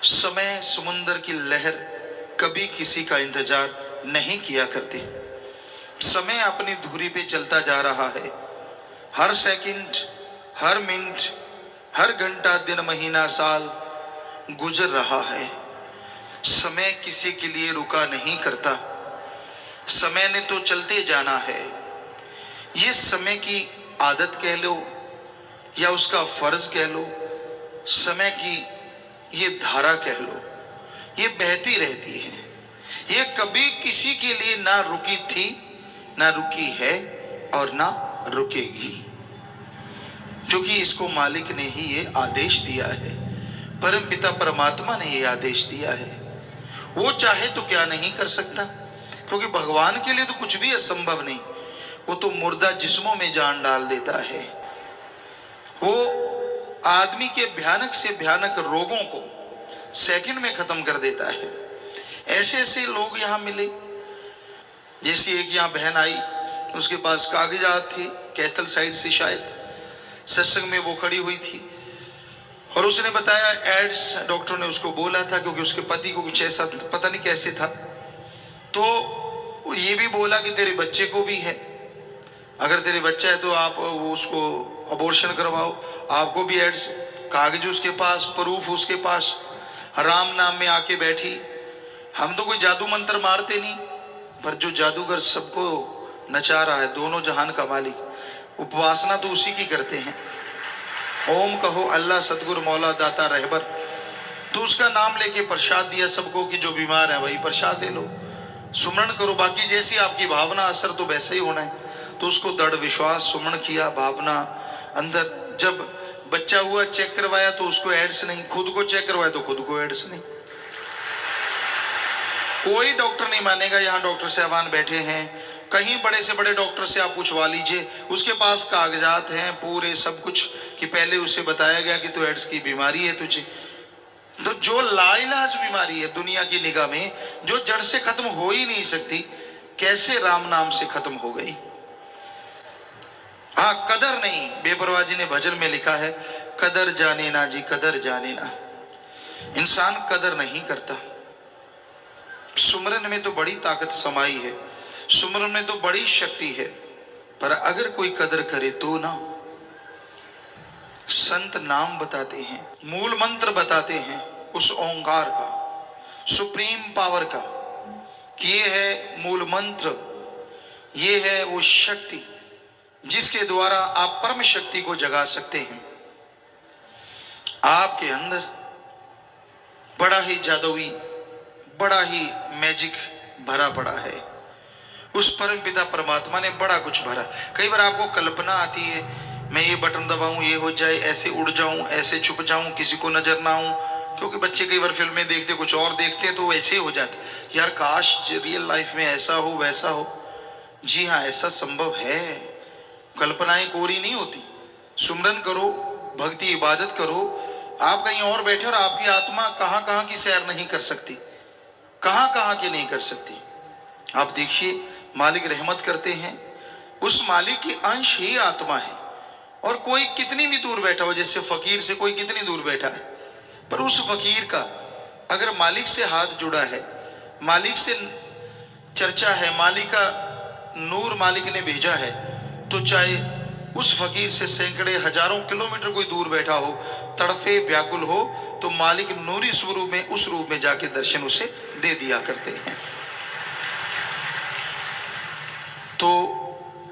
समय समुंदर की लहर कभी किसी का इंतजार नहीं किया करती। समय अपनी धुरी पे चलता जा रहा है। हर सेकंड, हर मिनट, हर घंटा, दिन, महीना, साल गुजर रहा है। समय किसी के लिए रुका नहीं करता। समय ने तो चलते जाना है। ये समय की आदत कह लो या उसका फर्ज कह लो, समय की ये धारा कह लो, ये बहती रहती है। ये कभी किसी के लिए ना रुकी थी, ना रुकी है और ना रुकेगी, क्योंकि इसको मालिक ने ही ये आदेश दिया है। परम पिता परमात्मा ने ये आदेश दिया है। वो चाहे तो क्या नहीं कर सकता, क्योंकि भगवान के लिए तो कुछ भी असंभव नहीं। वो तो मुर्दा जिस्मों में जान डाल देता है। वो आदमी के भयानक से भयानक रोगों को सेकंड में खत्म कर देता है। ऐसे ऐसे लोग यहाँ मिले। जैसी एक यहाँ बहन आई, उसके पास कागजात थे, कैथल साइड से शायद, सत्संग में वो खड़ी हुई थी और उसने बताया एड्स डॉक्टर ने उसको बोला था, क्योंकि उसके पति को कुछ ऐसा पता नहीं कैसे था। तो ये भी बोला कि तेरे बच्चे को भी है, अगर तेरे बच्चा है तो आप उसको अबॉर्शन करवाओ। आपको भी एड्स, कागज उसके पास, प्रूफ उसके पास, राम नाम में आके बैठी। हम तो कोई जादू मंत्र मारते नहीं, पर जो जादूगर सबको नचा रहा है, दोनों जहान का मालिक, उपासना तो उसी की करते हैं। ओम कहो अल्लाह सतगुरु मौला दाता रहबर, तो उसका नाम लेके प्रसाद दिया सबको कि जो बीमार है वही प्रसाद ले लो, सुमरण करो। बाकी जैसी आपकी भावना, असर तो वैसे ही होना है। तो उसको दृढ़ विश्वास, सुमरण किया, भावना अंदर। जब बच्चा हुआ, चेक करवाया तो उसको एड्स नहीं, खुद को चेक करवाया तो खुद को एड्स नहीं। कोई डॉक्टर नहीं मानेगा। यहाँ डॉक्टर साहबान बैठे हैं, कहीं बड़े से बड़े डॉक्टर से आप पूछवा लीजिए, उसके पास कागजात हैं पूरे सब कुछ, कि पहले उसे बताया गया कि तो एड्स की बीमारी है तुझे। तो जो लाइलाज बीमारी है दुनिया की निगाह में, जो जड़ से खत्म हो ही नहीं सकती, कैसे राम नाम से खत्म हो गई। हाँ, कदर नहीं। बेपरवाह जी ने भजन में लिखा है, कदर जाने ना जी, कदर जाने ना। इंसान कदर नहीं करता। सुमरन में तो बड़ी ताकत समाई है, सुमरन में तो बड़ी शक्ति है, पर अगर कोई कदर करे तो ना। संत नाम बताते हैं, मूल मंत्र बताते हैं उस ओंकार का, सुप्रीम पावर का, कि ये है मूल मंत्र, ये है वो शक्ति जिसके द्वारा आप परम शक्ति को जगा सकते हैं। आपके अंदर बड़ा ही जादुई, बड़ा ही मैजिक भरा पड़ा है। उस परम पिता परमात्मा ने बड़ा कुछ भरा। कई बार आपको कल्पना आती है, मैं ये बटन दबाऊं ये हो जाए, ऐसे उड़ जाऊं, ऐसे छुप जाऊं, किसी को नजर ना आऊं, क्योंकि बच्चे कई बार फिल्में देखते कुछ और देखते हैं तो वैसे हो जाते। यार काश रियल लाइफ में ऐसा हो वैसा हो। जी हाँ, ऐसा संभव है। कल्पनाएं कोरी नहीं होती। सुमरन करो, भक्ति इबादत करो। आप कहीं और बैठे और आपकी आत्मा कहाँ कहाँ की सैर नहीं कर सकती, कहाँ कहाँ की नहीं कर सकती। आप देखिए, मालिक रहमत करते हैं, उस मालिक की अंश ही आत्मा है। और कोई कितनी भी दूर बैठा हो, जैसे फकीर से कोई कितनी दूर बैठा है, पर उस फकीर का अगर मालिक से हाथ जुड़ा है, मालिक से चर्चा है, मालिक का नूर मालिक ने भेजा है, तो चाहे उस फकीर से सैकड़े हजारों किलोमीटर कोई दूर बैठा हो, तड़फे व्याकुल हो, तो मालिक नूरी स्वरूप में, उस रूप में जाके दर्शन उसे दे दिया करते हैं। तो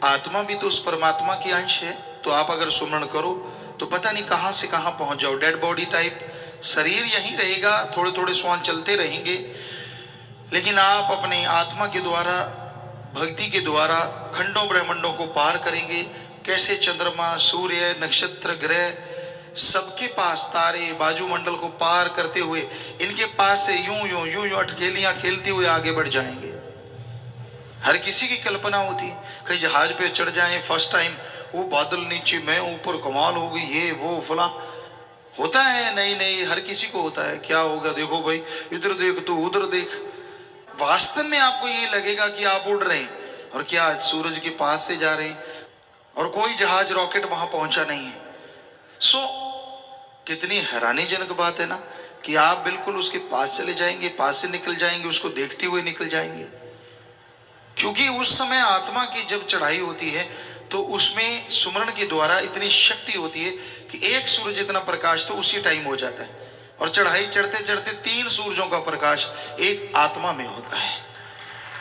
आत्मा भी तो उस परमात्मा की अंश है। तो आप अगर सुमरण करो तो पता नहीं कहां से कहां पहुंच जाओ। डेड बॉडी टाइप शरीर यहीं रहेगा, थोड़े थोड़े श्वास चलते रहेंगे, लेकिन आप अपनी आत्मा के द्वारा, भक्ति के द्वारा खंडों ब्रह्मांडों को पार करेंगे। कैसे चंद्रमा, सूर्य, नक्षत्र, ग्रह, सबके पास तारे, बाजुमंडल को पार करते हुए इनके पास से यूं यूं यूं यूं अटखेलियां खेलते हुए आगे बढ़ जाएंगे। हर किसी की कल्पना होती है, कहीं जहाज पे चढ़ जाएं फर्स्ट टाइम, वो बादल नीचे, मैं ऊपर, कमाल हो गई, ये वो फला होता है। नहीं नहीं, हर किसी को होता है। क्या होगा, देखो भाई इधर देख तो उधर देख। वास्तव में आपको ये लगेगा कि आप उड़ रहे हैं और क्या सूरज के पास से जा रहे हैं, और कोई जहाज रॉकेट वहां पहुंचा नहीं है। कितनी हैरानीजनक बात है ना। कि आप बिल्कुल उसके पास चले जाएंगे, पास से निकल जाएंगे, उसको देखते हुए निकल जाएंगे। क्योंकि उस समय आत्मा की जब चढ़ाई होती है तो उसमें सुमरण के द्वारा इतनी शक्ति होती है कि एक सूरज इतना प्रकाश तो उसी टाइम हो जाता है, और चढ़ाई चढ़ते चढ़ते 3 सूरजों का प्रकाश एक आत्मा में होता है।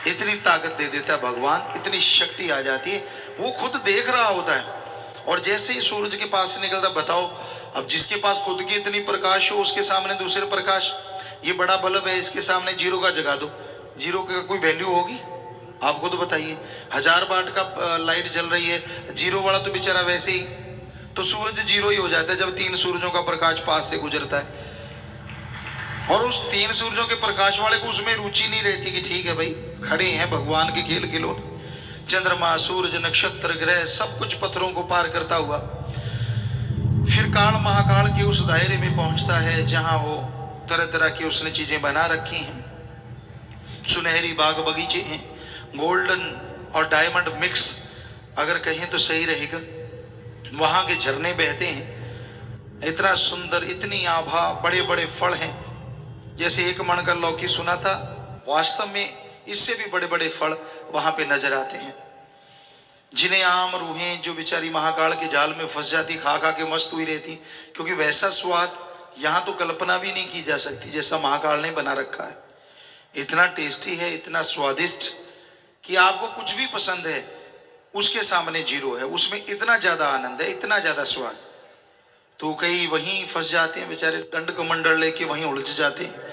इतनी ताकत दे देता है भगवान, इतनी शक्ति आ जाती है, वो खुद देख रहा होता है। और जैसे ही सूरज के पास से निकलता, बताओ अब जिसके पास खुद की इतनी प्रकाश हो उसके सामने दूसरे प्रकाश, ये बड़ा बल्ब है, इसके सामने जीरो का जगा दो, जीरो का कोई वैल्यू होगी? आप खुद बताइए। 1000 वाट का लाइट जल रही है, जीरो वाला तो बेचारा वैसे ही, तो सूरज जीरो ही हो जाता है जब 3 सूरजों का प्रकाश पास से गुजरता है। और उस 3 सूरजों के प्रकाश वाले को उसमें रुचि नहीं रहती कि ठीक है भाई खड़े हैं भगवान के खेल खिलौने, चंद्रमा सूरज नक्षत्र ग्रह सब कुछ पत्थरों को पार करता हुआ फिर काल महाकाल के उस दायरे में पहुंचता है जहां वो तरह तरह की उसने चीजें बना रखी हैं। सुनहरी बाग बगीचे हैं, गोल्डन और डायमंड मिक्स अगर कहें तो सही रहेगा। वहां के झरने बहते हैं, इतना सुंदर, इतनी आभा, बड़े बड़े फल हैं। जैसे एक मन का लौकी सुना था, वास्तव में इससे भी बड़े बड़े फल वहां पे नजर आते हैं। जिन्हें आम रूहें जो बेचारी महाकाल के जाल में फंस जाती, खा खा के मस्त हुई रहती, क्योंकि वैसा स्वाद यहाँ तो कल्पना भी नहीं की जा सकती जैसा महाकाल ने बना रखा है। इतना टेस्टी है, इतना स्वादिष्ट कि आपको कुछ भी पसंद है उसके सामने जीरो है, उसमें इतना ज्यादा आनंद है, इतना ज्यादा स्वाद। तो कई वहीं फंस जाते हैं बेचारे, दंड कमंडल लेके वहीं उलझ जाते हैं,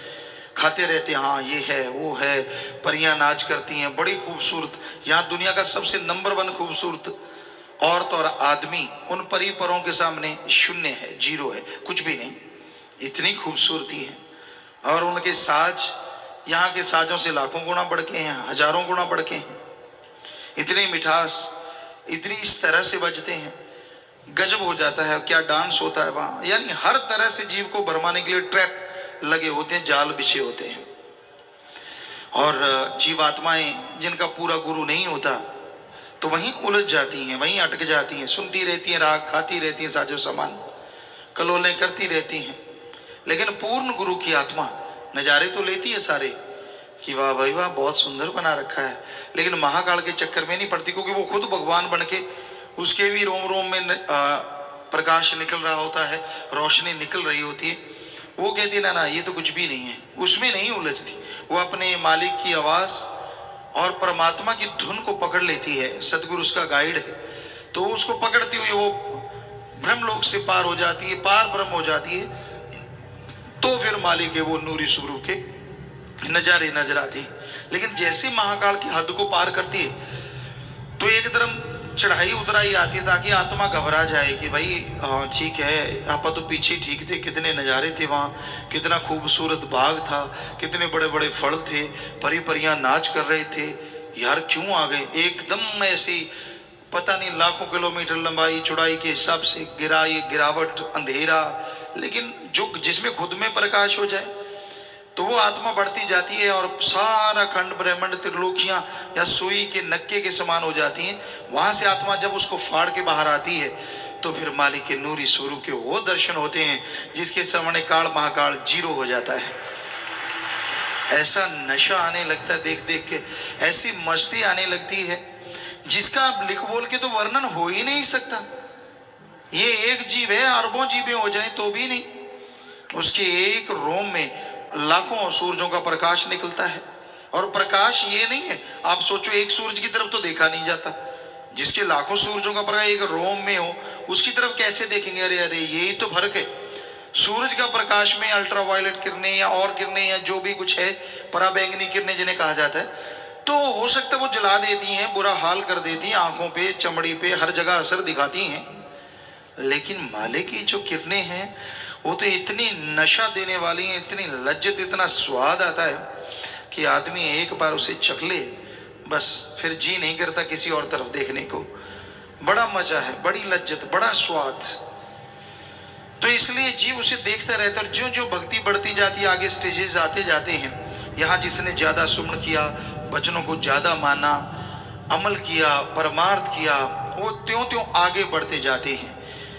खाते रहते हैं, हाँ ये है वो है, परियां नाच करती हैं, बड़ी खूबसूरत। यहाँ दुनिया का सबसे नंबर 1 खूबसूरत औरत और आदमी उन परी परों के सामने शून्य है, जीरो है, कुछ भी नहीं, इतनी खूबसूरती है। और उनके साज यहाँ के साजों से लाखों गुना बढ़ के हैं, हजारों गुना बढ़ के हैं। इतनी मिठास, इतनी इस तरह से बजते हैं, गजब हो जाता है। क्या डांस होता है वहाँ, यानी हर तरह से जीव को भरमाने के लिए ट्रैप लगे होते हैं, जाल बिछे होते हैं। और जीवात्माएं जिनका पूरा गुरु नहीं होता तो वहीं उलझ जाती हैं, वहीं अटक जाती हैं, सुनती रहती हैं राग, खाती रहती हैं साजो सामान, कलोलें करती रहती हैं। लेकिन पूर्ण गुरु की आत्मा नज़ारे तो लेती है सारे कि वाह भाई वाह बहुत सुंदर बना रखा है, लेकिन महाकाल के चक्कर में नहीं पड़ती, क्योंकि वो खुद भगवान बन के उसके भी रोम रोम में प्रकाश निकल रहा होता है, रोशनी निकल रही होती है। वो कहती ना ना ये तो कुछ भी नहीं है, उसमें नहीं उलझती। वो अपने मालिक की आवाज़ और परमात्मा की धुन को पकड़ लेती है, सदगुरु उसका गाइड है, तो उसको पकड़ती हुई वो ब्रह्मलोक से पार हो जाती है, पार ब्रह्म हो जाती है। तो फिर मालिक है वो नूरी स्वरूप के नजारे नजर आते हैं। लेकिन जैसे महाकाल की हद को पार करती है तो एक तरफ चढ़ाई उतराई आती है ताकि आत्मा घबरा जाए कि भाई हाँ ठीक है, आप तो पीछे ठीक थे, कितने नज़ारे थे वहाँ, कितना खूबसूरत बाग था, कितने बड़े बड़े फल थे, परी परियां नाच कर रहे थे, यार क्यों आ गए एकदम ऐसी पता नहीं लाखों किलोमीटर लंबाई चौड़ाई के हिसाब से गिरावट अंधेरा। लेकिन जो जिसमें खुद में प्रकाश हो जाए तो वो आत्मा बढ़ती जाती है और सारा खंड ब्रह्मांड त्रिलोकियां या सुई के नक्के के समान हो जाती हैं। वहां से आत्मा जब उसको फाड़ के बाहर आती है तो फिर मालिक के नूरी स्वरूप के वो दर्शन होते हैं जिसके सामने काल महाकाल जीरो हो जाता है। ऐसा नशा आने लगता है देख देख के, ऐसी मस्ती आने लगती है जिसका लिख बोल के तो वर्णन हो ही नहीं सकता। ये एक जीव है, अरबों जीवें हो जाए तो भी नहीं, उसके एक रोम में लाखों सूरजों का प्रकाश निकलता है। और प्रकाश ये नहीं है, आप सोचो एक सूरज की तरफ तो देखा नहीं जाता, जिसके लाखों सूरजों का प्रकाश एक रोम में हो उसकी तरफ कैसे देखेंगे? अरे अरे यही तो फर्क है। सूरज का प्रकाश में अल्ट्रावायलेट किरणें या और किरणें या जो भी कुछ है, पराबैंगनी किरणें जिन्हें कहा जाता है, तो हो सकता है वो जला देती हैं, बुरा हाल कर देती हैं, आंखों पे चमड़ी पे हर जगह असर दिखाती हैं। लेकिन माले की जो किरणें हैं वो तो इतनी नशा देने वाली हैं, इतनी लज्जत, इतना स्वाद आता है कि आदमी एक बार उसे चख ले बस फिर जी नहीं करता किसी और तरफ देखने को। बड़ा मजा है, बड़ी लज्जत, बड़ा स्वाद। तो इसलिए जीव उसे देखता रहता है। और ज्यों ज्यों भक्ति बढ़ती जाती है, आगे स्टेजेस आते जाते हैं, यहाँ जिसने ज्यादा सुमन किया, वचनों को ज्यादा माना, अमल किया, परमार्थ किया, वो त्यों त्यों आगे बढ़ते जाते हैं।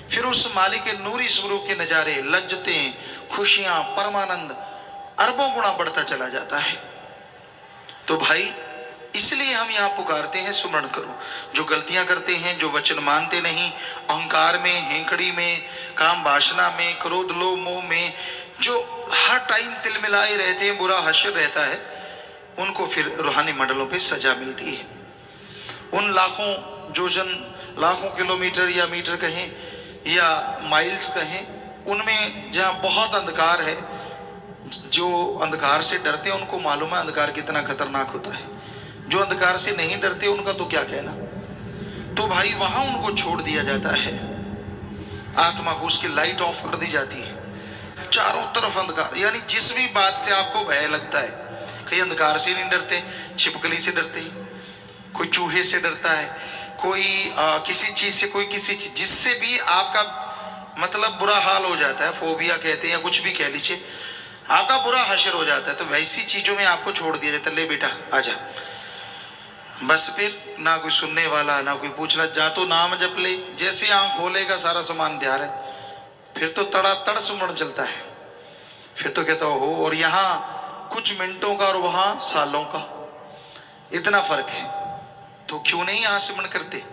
फिर उस मालिक के नूरी स्वरूप के नज़ारे, लज्जतें, खुशियां, परमानंद अरबों गुना बढ़ता चला जाता है। तो भाई इसलिए हम यहाँ पुकारते हैं, सुमरण करो। जो गलतियां करते हैं, जो वचन मानते नहीं, अहंकार में, हेंकड़ी में, काम वासना में, क्रोध लोभ मोह में, जो हर टाइम तिलमिलाए रहते हैं, बुरा हश्र रहता है, उनको फिर रूहानी मंडलों पे सजा मिलती है। उन लाखों जोजन, लाखों किलोमीटर या मीटर कहें या माइल्स कहें, उनमें जहाँ बहुत अंधकार है, जो अंधकार से डरते हैं उनको मालूम है अंधकार कितना खतरनाक होता है। जो अंधकार से नहीं डरते उनका तो क्या कहना। तो भाई वहां उनको छोड़ दिया जाता है, आत्मा को उसकी लाइट ऑफ कर दी जाती है। चारों तरफ अंधकार, यानी जिस भी बात से आपको भय लगता है, कई अंधकार से नहीं डरते, छिपकली से डरते हैं, कोई चूहे से डरता है, कोई किसी चीज से, कोई किसी चीज जिससे भी आपका मतलब बुरा हाल हो जाता है, फोबिया कहते हैं या कुछ भी कह लीजिए, आपका बुरा हश्र हो जाता है, तो वैसी चीजों में आपको छोड़ दिया जाता है। ले बेटा आजा, बस फिर ना कोई सुनने वाला, ना कोई पूछना, जा तो नाम जप ले, जैसे आंख खोलेगा सारा सामान तैयार है, फिर तो तड़ातड़ सुमरण चलता है। फिर तो कहता हो, और यहाँ कुछ मिनटों का और वहां सालों का इतना फर्क है। तो क्यों नहीं यहाँ सिमरण करते?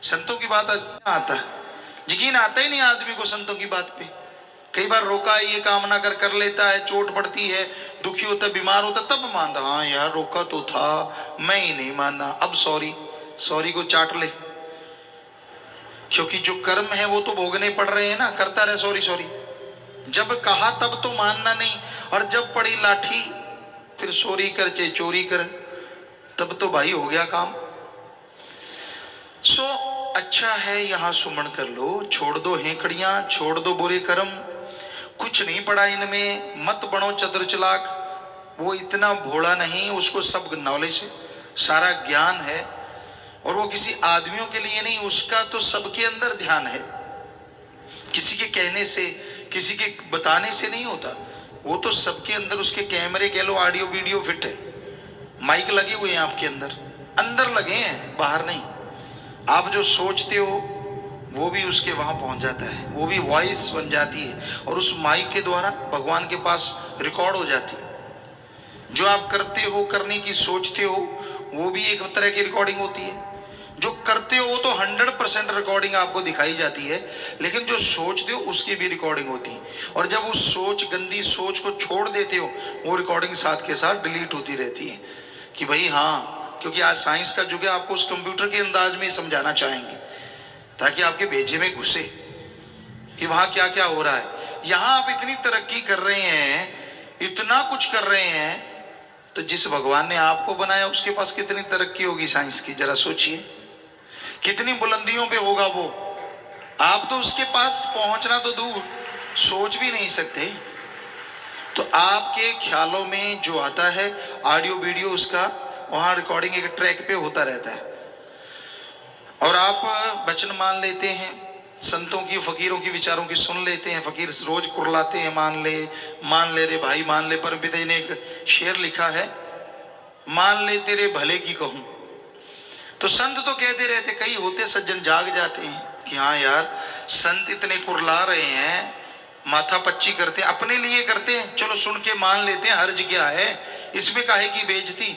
संतों की बात आता है, यकीन आता ही नहीं आदमी को संतों की बात पे। कई बार रोका, ये काम ना कर लेता है, चोट पड़ती है, दुखी होता है, बीमार होता, तब मानता, हाँ यार रोका तो था, मैं ही नहीं माना, अब सॉरी को चाट ले। क्योंकि जो कर्म है वो तो भोगने पड़ रहे हैं ना, करता रहे सॉरी। जब कहा तब तो मानना नहीं, और जब पड़ी लाठी फिर सॉरी कर चाहे चोरी कर, तब तो भाई हो गया काम। सो अच्छा है यहाँ सुमन कर लो, छोड़ दो हेकड़ियां, छोड़ दो बुरे कर्म, कुछ नहीं पड़ा इनमें, मत बनो चतुर चालाक। वो इतना भोला नहीं, उसको सब नॉलेज है, सारा ज्ञान है, और वो किसी आदमियों के लिए नहीं, उसका तो सबके अंदर ध्यान है। किसी के कहने से, किसी के बताने से नहीं होता, वो तो सबके अंदर, उसके कैमरे कह लो, ऑडियो वीडियो फिट है, माइक लगे हुए हैं आपके अंदर, अंदर लगे हैं, बाहर नहीं। आप जो सोचते हो वो भी उसके वहां पहुंच जाता है, वो भी वॉइस बन जाती है, और उस माइक के द्वारा भगवान के पास रिकॉर्ड हो जाती है। जो आप करते हो, करने की सोचते हो, वो भी एक तरह की रिकॉर्डिंग होती है। जो करते हो वो तो 100% रिकॉर्डिंग आपको दिखाई जाती है, लेकिन जो सोचते हो उसकी भी रिकॉर्डिंग होती है। और जब उस सोच, गंदी सोच को छोड़ देते हो, वो रिकॉर्डिंग साथ के साथ डिलीट होती रहती है कि भाई हाँ, क्योंकि आज साइंस का युग है, आपको उस कंप्यूटर के अंदाज में समझाना चाहेंगे ताकि आपके भेजे में घुसे कि वहां क्या क्या हो रहा है। यहां आप इतनी तरक्की कर रहे हैं, इतना कुछ कर रहे हैं, तो जिस भगवान ने आपको बनाया उसके पास कितनी तरक्की होगी साइंस की, जरा सोचिए, कितनी बुलंदियों पे होगा वो। आप तो उसके पास पहुंचना तो दूर, सोच भी नहीं सकते। तो आपके ख्यालों में जो आता है ऑडियो वीडियो, उसका वहां रिकॉर्डिंग एक ट्रैक पे होता रहता है, और आप वचन मान लेते हैं, संतों की, फकीरों की विचारों की सुन लेते हैं। फकीर रोज कुरलाते हैं, मान ले रे भाई मान ले। परमपिता जी ने एक शेर लिखा है, मान ले तेरे भले की कहूं। तो संत तो कहते रहते, कई होते सज्जन जाग जाते हैं कि हाँ यार संत इतने कुरला रहे हैं, माथा पच्ची करते हैं, अपने लिए करते हैं, चलो सुन के मान लेते हैं, हर्ज क्या है इसमें, काहे की बेइज्जती।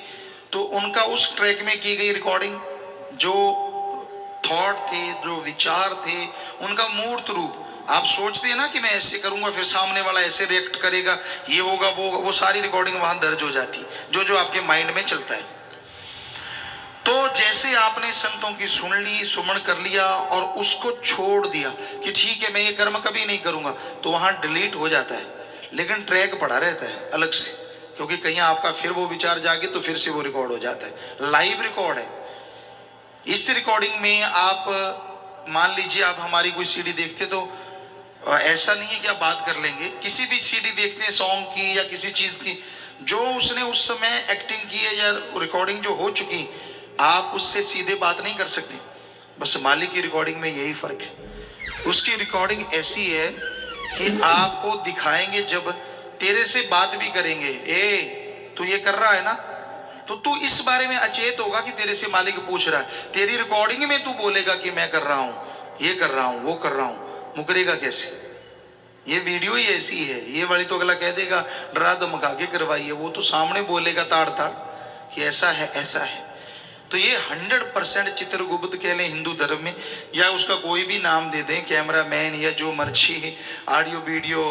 तो उनका उस ट्रैक में की गई रिकॉर्डिंग, जो थॉट थे, जो विचार थे, उनका मूर्त रूप, आप सोचते हैं ना कि मैं ऐसे करूंगा, फिर सामने वाला ऐसे रिएक्ट करेगा, ये होगा वो होगा, वो सारी रिकॉर्डिंग वहां दर्ज हो जाती, जो जो आपके माइंड में चलता है। तो जैसे आपने संतों की सुन ली, सुमन कर लिया और उसको छोड़ दिया कि ठीक है मैं ये कर्म कभी नहीं करूंगा, तो वहां डिलीट हो जाता है, लेकिन ट्रैक पड़ा रहता है अलग से, क्योंकि कहीं आपका फिर वो विचार जागे तो फिर से वो रिकॉर्ड हो जाता है, लाइव रिकॉर्ड है। इस रिकॉर्डिंग में आप मान लीजिए, आप हमारी कोई सीडी देखते, तो ऐसा नहीं है कि आप बात कर लेंगे, किसी भी सीडी देखते हैं सॉन्ग की या किसी चीज की, जो उसने उस समय एक्टिंग की है या रिकॉर्डिंग जो हो चुकी, आप उससे सीधे बात नहीं कर सकते। बस मालिक की रिकॉर्डिंग में यही फर्क है, उसकी रिकॉर्डिंग ऐसी है कि आपको दिखाएंगे, जब तेरे से बात भी करेंगे, ए तू ये कर रहा है ना, तो तू इस बारे में अचेत होगा कि तेरे से मालिक पूछ रहा है, तेरी रिकॉर्डिंग में तू बोलेगा कि मैं कर रहा हूं, ये कर रहा हूं, वो कर रहा हूं, मुकरेगा कैसे? ये वीडियो ही ऐसी है, ये वाली तो अगला कह देगा डरा धमका के करवाई है, वो तो सामने बोलेगा ताड़ ताड़ कि ऐसा है ऐसा है। तो ये 100% चित्रगुप्त कह लें हिंदू धर्म में, या उसका कोई भी नाम दे दें, कैमरामैन या जो मर्जी, ऑडियो वीडियो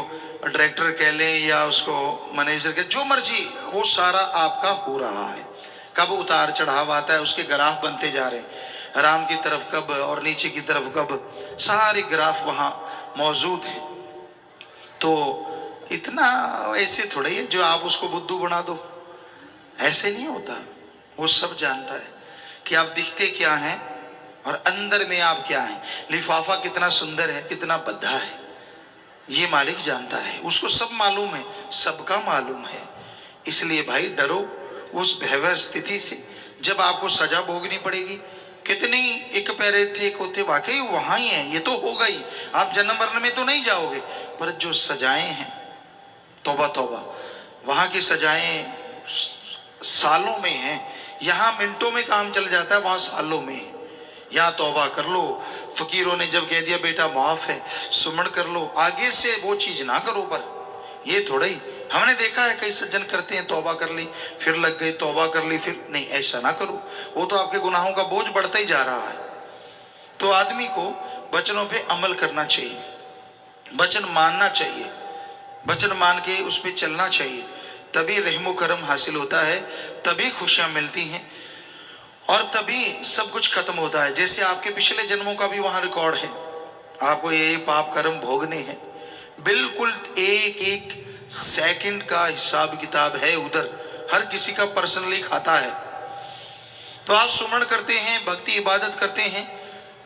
डायरेक्टर कह लें या उसको मैनेजर कह, जो मर्जी, वो सारा आपका हो रहा है। कब उतार चढ़ाव आता है उसके ग्राफ बनते जा रहे हैं, राम की तरफ कब और नीचे की तरफ कब, सारे ग्राफ वहाँ मौजूद हैं। तो इतना ऐसे थोड़ा ही है जो आप उसको बुद्धू बना दो, ऐसे नहीं होता। वो सब जानता है कि आप दिखते क्या हैं और अंदर में आप क्या हैं, लिफाफा कितना सुंदर है, कितना बद्धा है, ये मालिक जानता है, उसको सब मालूम है, सबका मालूम है। इसलिए भाई डरो उस भयावह स्थिति से जब आपको सजा भोगनी पड़ेगी। कितने एक पैरे थे कोते, वाकई वहां ही है, ये तो होगा ही, आप जन्म मरण में तो नहीं जाओगे, पर जो सजाएं हैं, तौबा तौबा, वहां की सजाएं सालों में हैं। यहाँ मिनटों में काम चल जाता है, वहां सालों में। यहाँ तौबा कर लो, फकीरों ने जब कह दिया बेटा माफ है, सुमन कर लो, आगे से वो चीज ना करो। पर ये थोड़ा ही, हमने देखा है कई सज्जन करते हैं, तौबा कर ली फिर लग गई, तौबा कर ली फिर नहीं, ऐसा ना करो, वो तो आपके गुनाहों का बोझ बढ़ता ही जा रहा है। तो आदमी को वचनों पे अमल करना चाहिए, वचन मानना चाहिए, वचन मान के उस पर चलना चाहिए, तभी रहमो करम हासिल होता है, तभी खुशियां मिलती हैं और तभी सब कुछ खत्म होता है। जैसे आपके पिछले जन्मों का भी वहां रिकॉर्ड है, आपको ये पाप कर्म भोगने हैं, बिल्कुल एक एक सेकंड का हिसाब किताब है उधर, हर किसी का पर्सनली खाता है। तो आप सुमरण करते हैं, भक्ति इबादत करते हैं,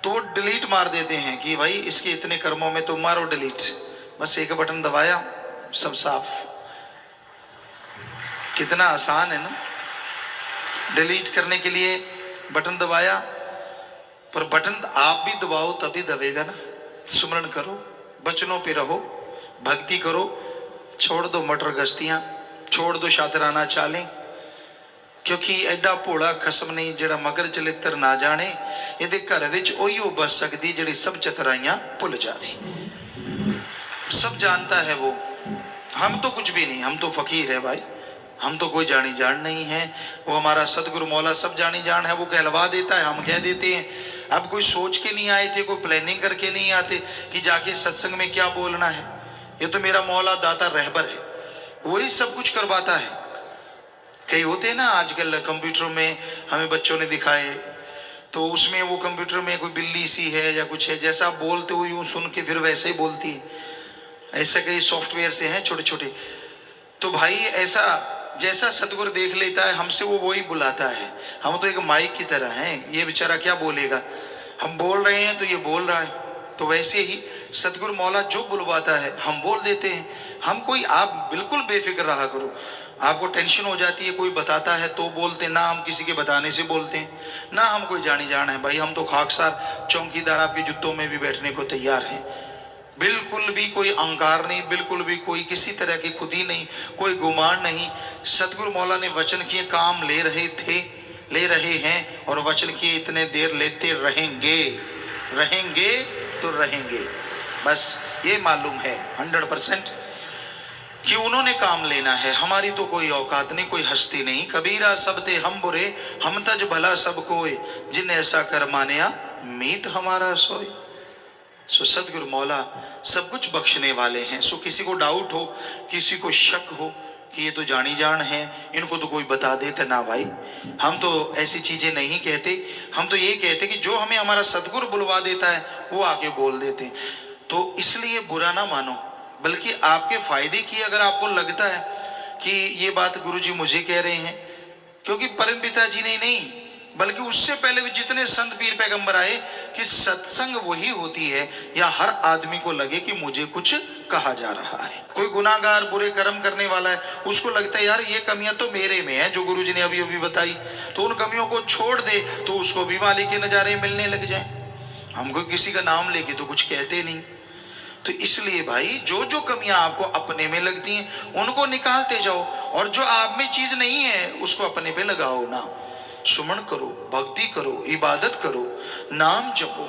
तो वो डिलीट मार देते हैं कि भाई इसके इतने कर्मों में तो मारो डिलीट, बस एक बटन दबाया सब साफ। कितना आसान है ना, डिलीट करने के लिए बटन दबाया, पर बटन आप भी दबाओ तभी दबेगा ना। सुमरण करो, वचनों पे रहो, भक्ति करो, छोड़ दो मटर गश्तियां, छोड़ दो शातराना चालें, क्योंकि एडा भोला खसम नहीं जेड़ा मगर चलित्र ना जाने, ये घर विच ओहियो बस सकती जेड़ी सब चतराइयां भुल जावे। सब जानता है वो, हम तो कुछ भी नहीं, हम तो फकीर है भाई, हम तो कोई जानी जान नहीं है। वो हमारा सतगुरु मौला सब जानी जान है, वो कहलवा देता है, हम कह देते हैं। अब कोई सोच के नहीं आए थे, कोई प्लानिंग करके नहीं आते कि जाके सत्संग में क्या बोलना है, ये तो मेरा मौला दाता रहबर है, वही सब कुछ करवाता है। कई होते हैं ना आजकल कंप्यूटर में, हमें बच्चों ने दिखाए, तो उसमें वो कंप्यूटर में कोई बिल्ली सी है या कुछ है, जैसा बोलते हो यूं सुन के फिर वैसे ही बोलती है, ऐसा कई सॉफ्टवेयर से हैं छोटे छोटे। तो भाई ऐसा जैसा सतगुरु देख लेता है हमसे, वो वही बुलाता है। हम तो एक माइक की तरह हैं, ये बेचारा क्या बोलेगा, हम बोल रहे हैं तो ये बोल रहा है। तो वैसे ही सतगुरु मौला जो बुलवाता है हम बोल देते हैं। हम कोई, आप बिल्कुल बेफिक्र रहा करो, आपको टेंशन हो जाती है कोई बताता है तो बोलते ना, हम किसी के बताने से बोलते हैं ना, हम कोई जानी जान है भाई, हम तो खाकसार चौकीदार आपके जुत्तों में भी बैठने को तैयार हैं। बिल्कुल भी कोई अहंकार नहीं, बिल्कुल भी कोई किसी तरह की खुदी नहीं, कोई गुमान नहीं। सतगुरु मौला ने वचन किए, काम ले रहे थे, ले रहे हैं, और वचन किए इतने देर लेते रहेंगे, रहेंगे तो रहेंगे। बस ये मालूम है 100% कि उन्होंने काम लेना है, हमारी तो कोई औकात नहीं, कोई हस्ती नहीं। कबीरा सब ते हम बुरे, हम तज भला सब कोय, जिन ऐसा कर मानिया मीत हमारा सोए। सो सदगुरु मौला सब कुछ बख्शने वाले हैं। सो किसी को डाउट हो, किसी को शक हो कि ये तो जानी जान है, इनको तो कोई बता देते ना भाई, हम तो ऐसी चीजें नहीं कहते। हम तो ये कहते कि जो हमें हमारा सदगुरु बुलवा देता है वो आके बोल देते। तो इसलिए बुरा ना मानो, बल्कि आपके फायदे की अगर आपको लगता है कि ये बात गुरुजी मुझे कह रहे हैं, क्योंकि परम पिता जी ने नहीं बल्कि उससे पहले भी जितने संत पीर पैगंबर आए कि सत्संग वही होती है, या हर आदमी को लगे कि मुझे कुछ कहा जा रहा है। कोई गुनाहगार बुरे कर्म करने वाला है, उसको लगता है यार ये कमियां तो मेरे में है जो गुरुजी ने अभी अभी बताई, तो उन कमियों को छोड़ दे तो उसको भी मालिक के नजारे मिलने लग जाए। हमको किसी का नाम लेके तो कुछ कहते नहीं। तो इसलिए भाई जो जो कमियां आपको अपने में लगती हैं उनको निकालते जाओ, और जो आप में चीज नहीं है उसको अपने पे लगाओ ना। सुमन करो, भक्ति करो, इबादत करो, नाम जपो,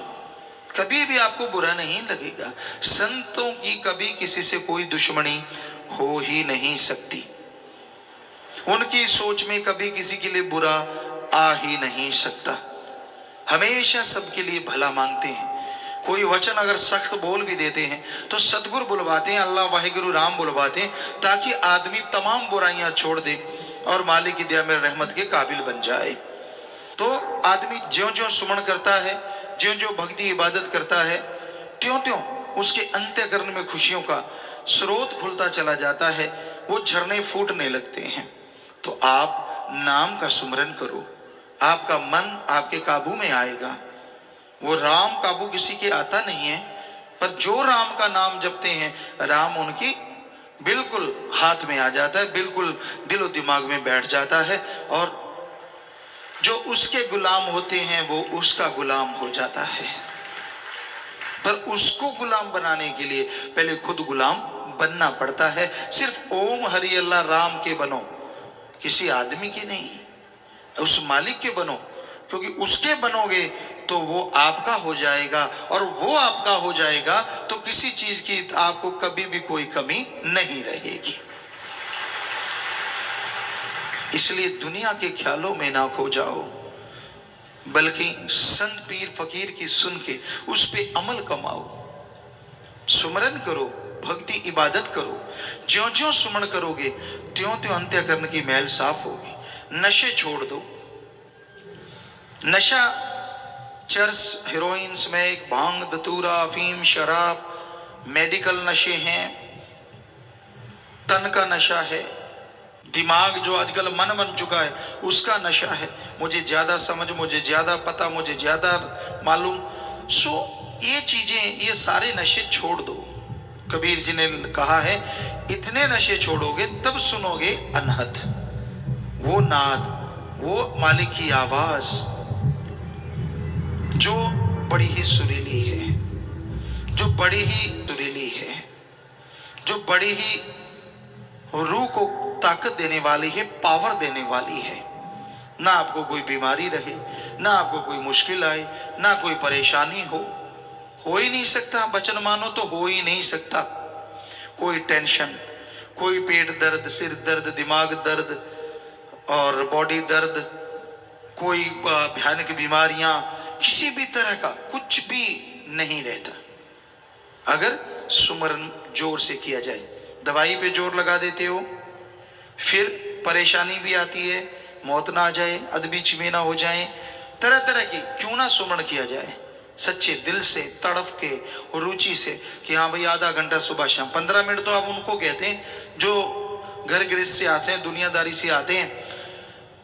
कभी भी आपको बुरा नहीं लगेगा। संतों की कभी किसी से कोई दुश्मनी हो ही नहीं सकती। उनकी सोच में कभी किसी के लिए बुरा आ ही नहीं सकता। हमेशा सबके लिए भला मांगते हैं। कोई वचन अगर सख्त बोल भी देते हैं तो सतगुरु बुलवाते हैं, अल्लाह वाहिगुरु राम बुलवाते हैं, ताकि आदमी तमाम बुराइयां छोड़ दे और मालिक की दया में रहमत के काबिल बन जाए। तो आदमी ज्यों ज्यों सुमन करता है, ज्यों ज्यों भक्ति इबादत करता है, त्यों त्यों उसके अंतःकरण में खुशियों का स्रोत खुलता चला जाता है, वो झरने फूटने लगते हैं। तो आप नाम का सुमरन करो, आपका मन आपके काबू में आएगा। वो राम काबू किसी के आता नहीं है, पर जो राम का नाम जपते हैं, राम उनकी बिल्कुल हाथ में आ जाता है, बिल्कुल दिलो दिमाग में बैठ जाता है, और जो उसके गुलाम होते हैं वो उसका गुलाम हो जाता है। पर उसको गुलाम बनाने के लिए पहले खुद गुलाम बनना पड़ता है। सिर्फ ओम हरि अल्लाह राम के बनो, किसी आदमी के नहीं, उस मालिक के बनो, क्योंकि उसके बनोगे तो वो आपका हो जाएगा, और वो आपका हो जाएगा तो किसी चीज की आपको कभी भी कोई कमी नहीं रहेगी। इसलिए दुनिया के ख्यालों में ना खो जाओ, बल्कि संत पीर फकीर की सुन के उस पे अमल कमाओ, सुमरन करो, भक्ति इबादत करो। ज्यों ज्यों सुमन करोगे त्यों त्यों अंतःकरण की मैल साफ होगी। नशे छोड़ दो। नशा चरस, हेरोइन, स्मैक, भांग, धतूरा, अफीम, शराब, मेडिकल नशे हैं, तन का नशा है, दिमाग जो आजकल मन बन चुका है उसका नशा है। मुझे ज्यादा समझ, मुझे ज्यादा पता, मुझे ज्यादा मालूम। सो ये चीजें, ये सारे नशे छोड़ दो। कबीर जी ने कहा है, इतने नशे छोड़ोगे तब सुनोगे अनहद, वो नाद, वो मालिक की आवाज जो बड़ी ही सुरीली है, जो बड़ी ही सुरीली है, जो बड़ी ही रूह को ताकत देने वाली है, पावर देने वाली है। ना आपको कोई बीमारी रहे, ना आपको कोई मुश्किल आए, ना कोई परेशानी हो ही नहीं सकता। वचन मानो तो हो ही नहीं सकता। कोई टेंशन, कोई पेट दर्द, सिर दर्द, दिमाग दर्द और बॉडी दर्द, कोई भयानक बीमारियां, किसी भी तरह का कुछ भी नहीं रहता अगर सुमरन जोर से किया जाए। दवाई पे जोर लगा देते हो, फिर परेशानी भी आती है, मौत ना आ जाए, अदबीच में ना हो जाए, तरह तरह की, क्यों ना सुमरण किया जाए सच्चे दिल से, तड़फ के, रुचि से, कि हाँ भाई आधा घंटा सुबह शाम। 15 मिनट तो आप उनको कहते हैं जो घर गृहस्थ से आते हैं, दुनियादारी से आते हैं,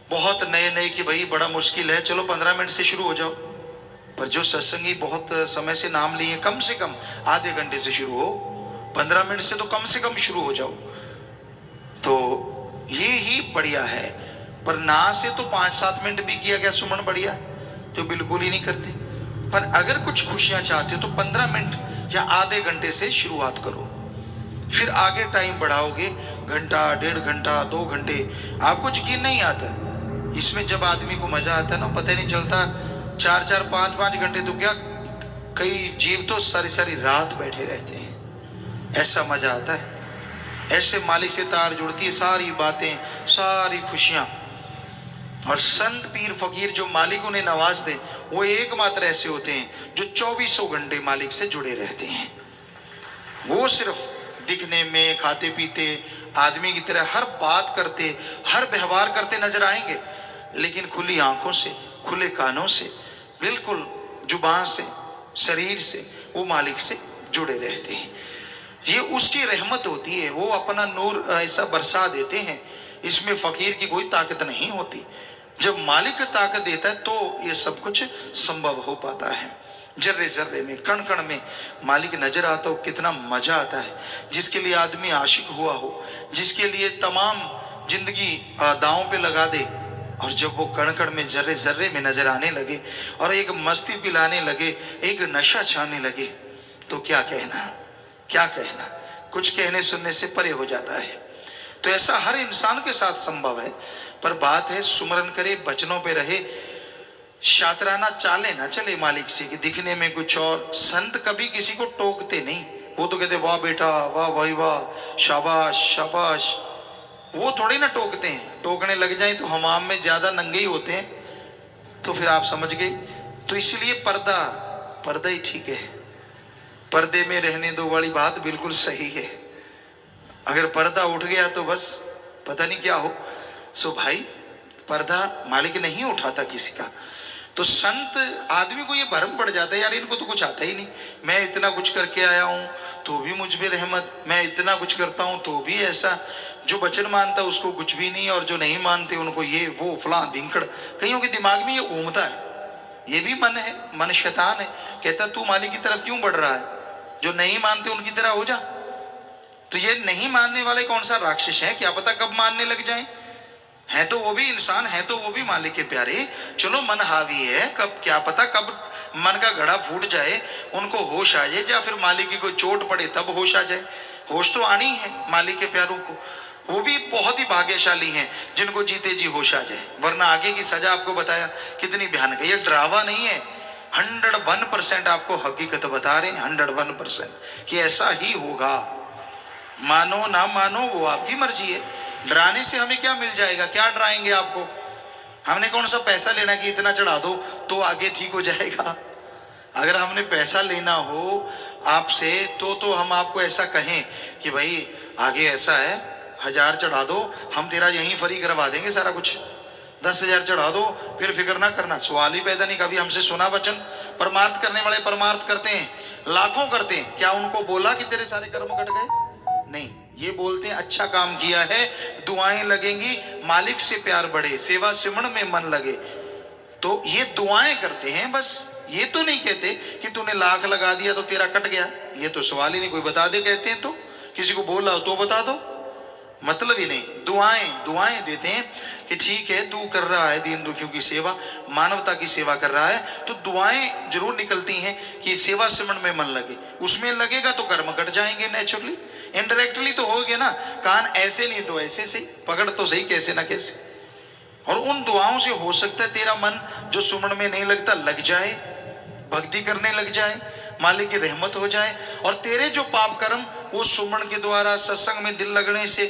बहुत नए नए कि भाई बड़ा मुश्किल है, चलो 15 मिनट से शुरू हो जाओ। पर जो सत्संगी बहुत समय से नाम लिए, कम से कम आधे घंटे से शुरू हो, 15 मिनट से तो कम से कम शुरू हो जाओ, तो ये ही बढ़िया है। पर ना से तो 5-7 मिनट भी किया गया सुमन बढ़िया, जो बिल्कुल ही नहीं करते। पर अगर कुछ खुशियां चाहते हो तो 15 मिनट या आधे घंटे से शुरुआत करो, फिर आगे टाइम बढ़ाओगे, घंटा, 1.5 घंटा, 2 घंटे, आपको यकीन नहीं आता। इसमें जब आदमी को मजा आता है ना, पता नहीं चलता, 4-4, 5-5 घंटे तो क्या, कई जीव तो सारी सारी रात बैठे रहते हैं। ऐसा मजा आता है, ऐसे मालिक से तार जुड़ती है, सारी बातें, सारी खुशियां। और संत पीर फकीर जो मालिक उन्हें नवाज दे, वो एकमात्र ऐसे होते हैं जो 24 घंटे मालिक से जुड़े रहते हैं। वो सिर्फ दिखने में, खाते पीते आदमी की तरह हर बात करते, हर व्यवहार करते नजर आएंगे, लेकिन खुली आंखों से, खुले कानों से, बिल्कुल जुबान से, शरीर से वो मालिक से जुड़े रहते हैं। ये उसकी रहमत होती है, वो अपना नूर ऐसा बरसा देते हैं, इसमें फकीर की कोई ताकत नहीं होती। जब मालिक ताकत देता है तो ये सब कुछ संभव हो पाता है। जर्रे जर्रे में, कण कण में मालिक नजर आता हो, कितना मजा आता है। जिसके लिए आदमी आशिक हुआ हो, जिसके लिए तमाम जिंदगी दांव पे लगा दे, और जब वो कण कण में, जर्रे जर्रे में नजर आने लगे और एक मस्ती पिलाने लगे, एक नशा छाने लगे, तो क्या कहना, क्या कहना, कुछ कहने सुनने से परे हो जाता है। तो ऐसा हर इंसान के साथ संभव है, पर बात है सुमरन करे, बचनों पे रहे, शातराना चाले ना चले मालिक से कि दिखने में कुछ और। संत कभी किसी को टोकते नहीं, वो तो कहते वाह बेटा, वाह भाई वाह, शाबाश शाबाश। वो थोड़ी ना टोकते हैं, टोकने लग जाए तो हमाम में ज्यादा नंगे ही होते हैं, तो फिर आप समझ गए। तो इसलिए पर्दा, पर्दा ही ठीक है, पर्दे में रहने दो वाली बात बिल्कुल सही है। अगर पर्दा उठ गया तो बस पता नहीं क्या हो। सो भाई पर्दा मालिक नहीं उठाता किसी का। तो संत आदमी को ये भरम पड़ जाता है, यार इनको तो कुछ आता ही नहीं, मैं इतना कुछ करके आया हूं तो भी मुझ पे रहमत, मैं इतना कुछ करता हूं तो भी ऐसा। जो वचन मानता उसको कुछ भी नहीं, और जो नहीं मानते उनको ये वो फलां धिंकड़। कईयों के दिमाग में ये घूमता है, ये भी मन है, मन शैतान है, कहता तू मालिक की तरफ क्यों बढ़ रहा है, जो नहीं मानते उनकी तरह हो जा। तो ये नहीं मानने वाले कौन सा राक्षस है, क्या पता कब मानने लग जाए। है तो वो भी इंसान, है तो वो भी मालिक के प्यारे, चलो मन हावी है, कब क्या पता कब मन का घड़ा फूट जाए, उनको होश आ जाए, या फिर मालिक की कोई चोट पड़े तब होश आ जाए। होश तो आनी है मालिक के प्यारों को, वो भी बहुत ही भाग्यशाली हैं जिनको जीते जी होश आ जाए, वरना आगे की सजा आपको बताया कितनी भयानक है। ये ड्रावा नहीं है, 101% आपको हकीकत बता रहे हैं, 101% कि ऐसा ही होगा। मानो ना मानो वो आपकी मर्जी है। डराने से हमें क्या मिल जाएगा, क्या डराएंगे आपको, हमने कौन सा पैसा लेना कि इतना चढ़ा दो तो आगे ठीक हो जाएगा। अगर हमने पैसा लेना हो आपसे तो हम आपको ऐसा कहें कि भाई आगे ऐसा है, 1000 चढ़ा दो, हम तेरा यहीं फ्री करवा देंगे सारा कुछ, 10,000 चढ़ा दो, फिर फिक्र ना करना। सवाल ही पैदा नहीं। कभी हमसे सुना वचन? परमार्थ करने वाले परमार्थ करते हैं, लाखों करते हैं, क्या उनको बोला कि तेरे सारे कर्म कट गए? नहीं, ये बोलते हैं अच्छा काम किया है, दुआएं लगेंगी, मालिक से प्यार बढ़े, सेवा सिमरण में मन लगे, तो ये दुआएं करते हैं बस। ये तो नहीं कहते कि तूने लाख लगा दिया तो तेरा कट गया, ये तो सवाल ही नहीं। कोई बता दे कहते हैं तो, किसी को बोल रहा हो तो बता दो, मतलब ही नहीं। दुआएं देते हैं कि ठीक है तू कर रहा है दीन दुखियों की सेवा, मानवता की सेवा कर रहा है, तो दुआएं जरूर निकलती हैं कि सेवा सिमरण में मन लगे। उसमें लगेगा तो कर्म कट जाएंगे नेचुरली, इनडायरेक्टली तो हो गया ना। कान ऐसे नहीं तो ऐसे से पकड़ तो सही, कैसे ना कैसे। और उन दुआओं से हो सकता है तेरा मन जो सुमरण में नहीं लगता लग जाए, भक्ति करने लग जाए, मालिक की रहमत हो जाए, और तेरे जो पाप कर्म वो सुमरण के द्वारा सत्संग में दिल लगने से,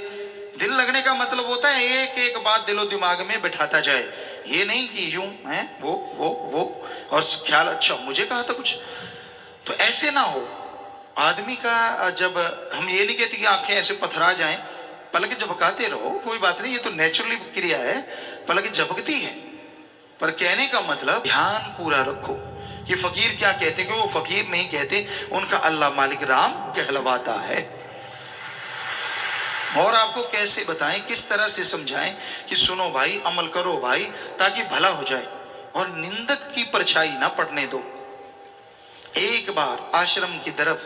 दिल लगने का मतलब होता है एक एक बात दिलो दिमाग में बैठाता जाए, ये नहीं कि यूं है वो और ख्याल अच्छा मुझे कहा था कुछ, तो ऐसे ना हो। आदमी का जब हम ये नहीं कहते कि आंखें ऐसे पथरा जाएं, पलक झपकाते रहो, कोई बात नहीं, ये तो नेचुरली क्रिया है, पलक झपकती है, पर कहने का मतलब ध्यान पूरा रखो कि फकीर क्या कहते, कि वो फकीर नहीं कहते, उनका अल्लाह मालिक राम कहलवाता है। और आपको कैसे बताएं, किस तरह से समझाएं कि सुनो भाई, अमल करो भाई, ताकि भला हो जाए, और निंदक की परछाई ना पड़ने दो। एक बार आश्रम की तरफ,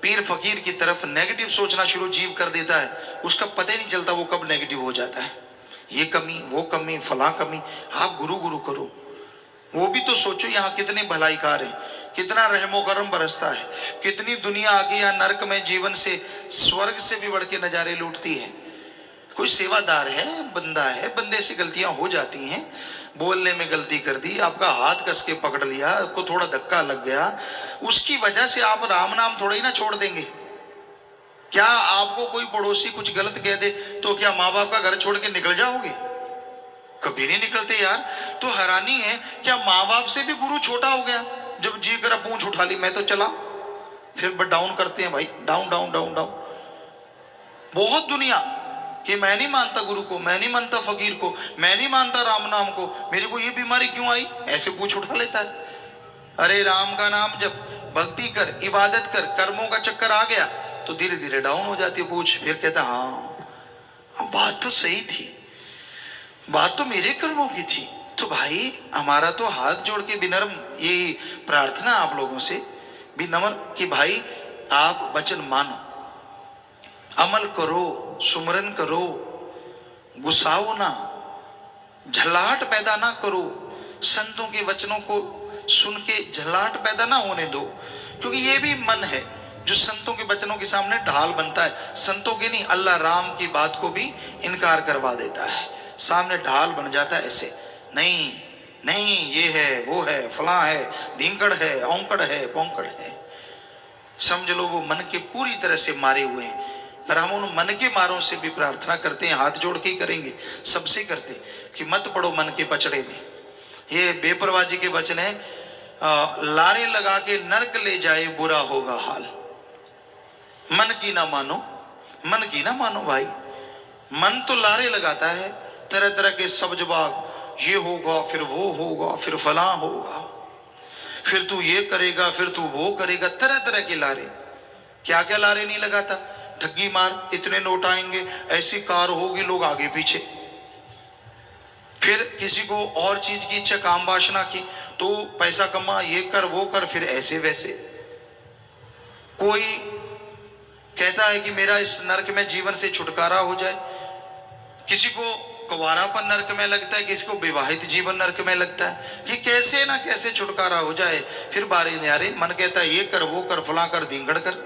पीर फकीर की तरफ नेगेटिव सोचना शुरू जीव कर देता है, उसका पता ही नहीं चलता वो कब नेगेटिव हो जाता है। ये कमी, वो कमी, फला कमी, आप गुरु गुरु करो। वो भी तो सोचो यहाँ कितने भलाईकार हैं, कितना रहमो करम बरसता है, कितनी दुनिया आगे यहाँ नरक में जीवन से स्वर्ग से भी बढ़ के नजारे लूटती है। कोई सेवादार है, बंदा है, बंदे से गलतियां हो जाती हैं, बोलने में गलती कर दी, आपका हाथ कस के पकड़ लिया, आपको थोड़ा धक्का लग गया, उसकी वजह से आप राम नाम थोड़ा ही ना छोड़ देंगे। क्या आपको कोई पड़ोसी कुछ गलत कह दे तो क्या माँ बाप का घर छोड़ के निकल जाओगे? कभी नहीं निकलते यार। तो हैरानी है, क्या माँ बाप से भी गुरु छोटा हो गया? जब जी करा पूंछ उठा ली, मैं तो चला, फिर डाउन करते हैं भाई, डाउन डाउन डाउन डाउन। बहुत दुनिया कि मैं नहीं मानता गुरु को, मैं नहीं मानता फकीर को, मैं नहीं मानता राम नाम को, मेरे को ये बीमारी क्यों आई, ऐसे पूछ उठा लेता है। अरे राम का नाम जप, भक्ति कर, इबादत कर, कर्मों का चक्कर आ गया तो धीरे धीरे डाउन हो जाती है पूछ, फिर कहता हाँ बात तो सही थी, बात तो मेरे कर्मों की थी। तो भाई हमारा तो हाथ जोड़ के विनम्र यही प्रार्थना आप लोगों से, विनम्र कि भाई आप वचन मानो, अमल करो, सुमरन करो, गुस्साओ ना, झल्लाहट पैदा ना करो, संतों के वचनों को सुन के झल्लाहट पैदा ना होने दो, क्योंकि ये भी मन है जो संतों के वचनों के सामने ढाल बनता है। संतों के नहीं, अल्लाह राम की बात को भी इनकार करवा देता है, सामने ढाल बन जाता है। ऐसे नहीं, नहीं ये है, वो है, फला है, धींकड़ है, औंकड़ है, पौंकड़ है। समझ लो वो मन के पूरी तरह से मारे हुए हैं। पर हम उन मन के मारों से भी प्रार्थना करते हैं, हाथ जोड़ के ही करेंगे, सबसे करते कि मत पड़ो मन के पचड़े में। ये बेपरवाजी के वचन है, लारे लगा के नरक ले जाए बुरा होगा हाल। मन की ना मानो, मन की ना मानो भाई। मन तो लारे लगाता है, तरह तरह के सब जवाब, ये होगा, फिर वो होगा, फिर फला होगा, फिर तू ये करेगा, फिर तू वो करेगा, तरह तरह के लारे। क्या क्या लारे नहीं लगाता, ठगी मार, इतने नोट आएंगे, ऐसी कार होगी, लोग आगे पीछे। फिर किसी को और चीज की इच्छा, काम वासना की, तो पैसा कमा, ये कर वो कर, फिर ऐसे वैसे। कोई कहता है कि मेरा इस नरक में जीवन से छुटकारा हो जाए, किसी को कुंवारापन नरक में लगता है, किसी को विवाहित जीवन नरक में लगता है कि कैसे ना कैसे छुटकारा हो जाए। फिर बारे न्यारे मन कहता है ये कर, वो कर, फला कर, धींगड़ कर,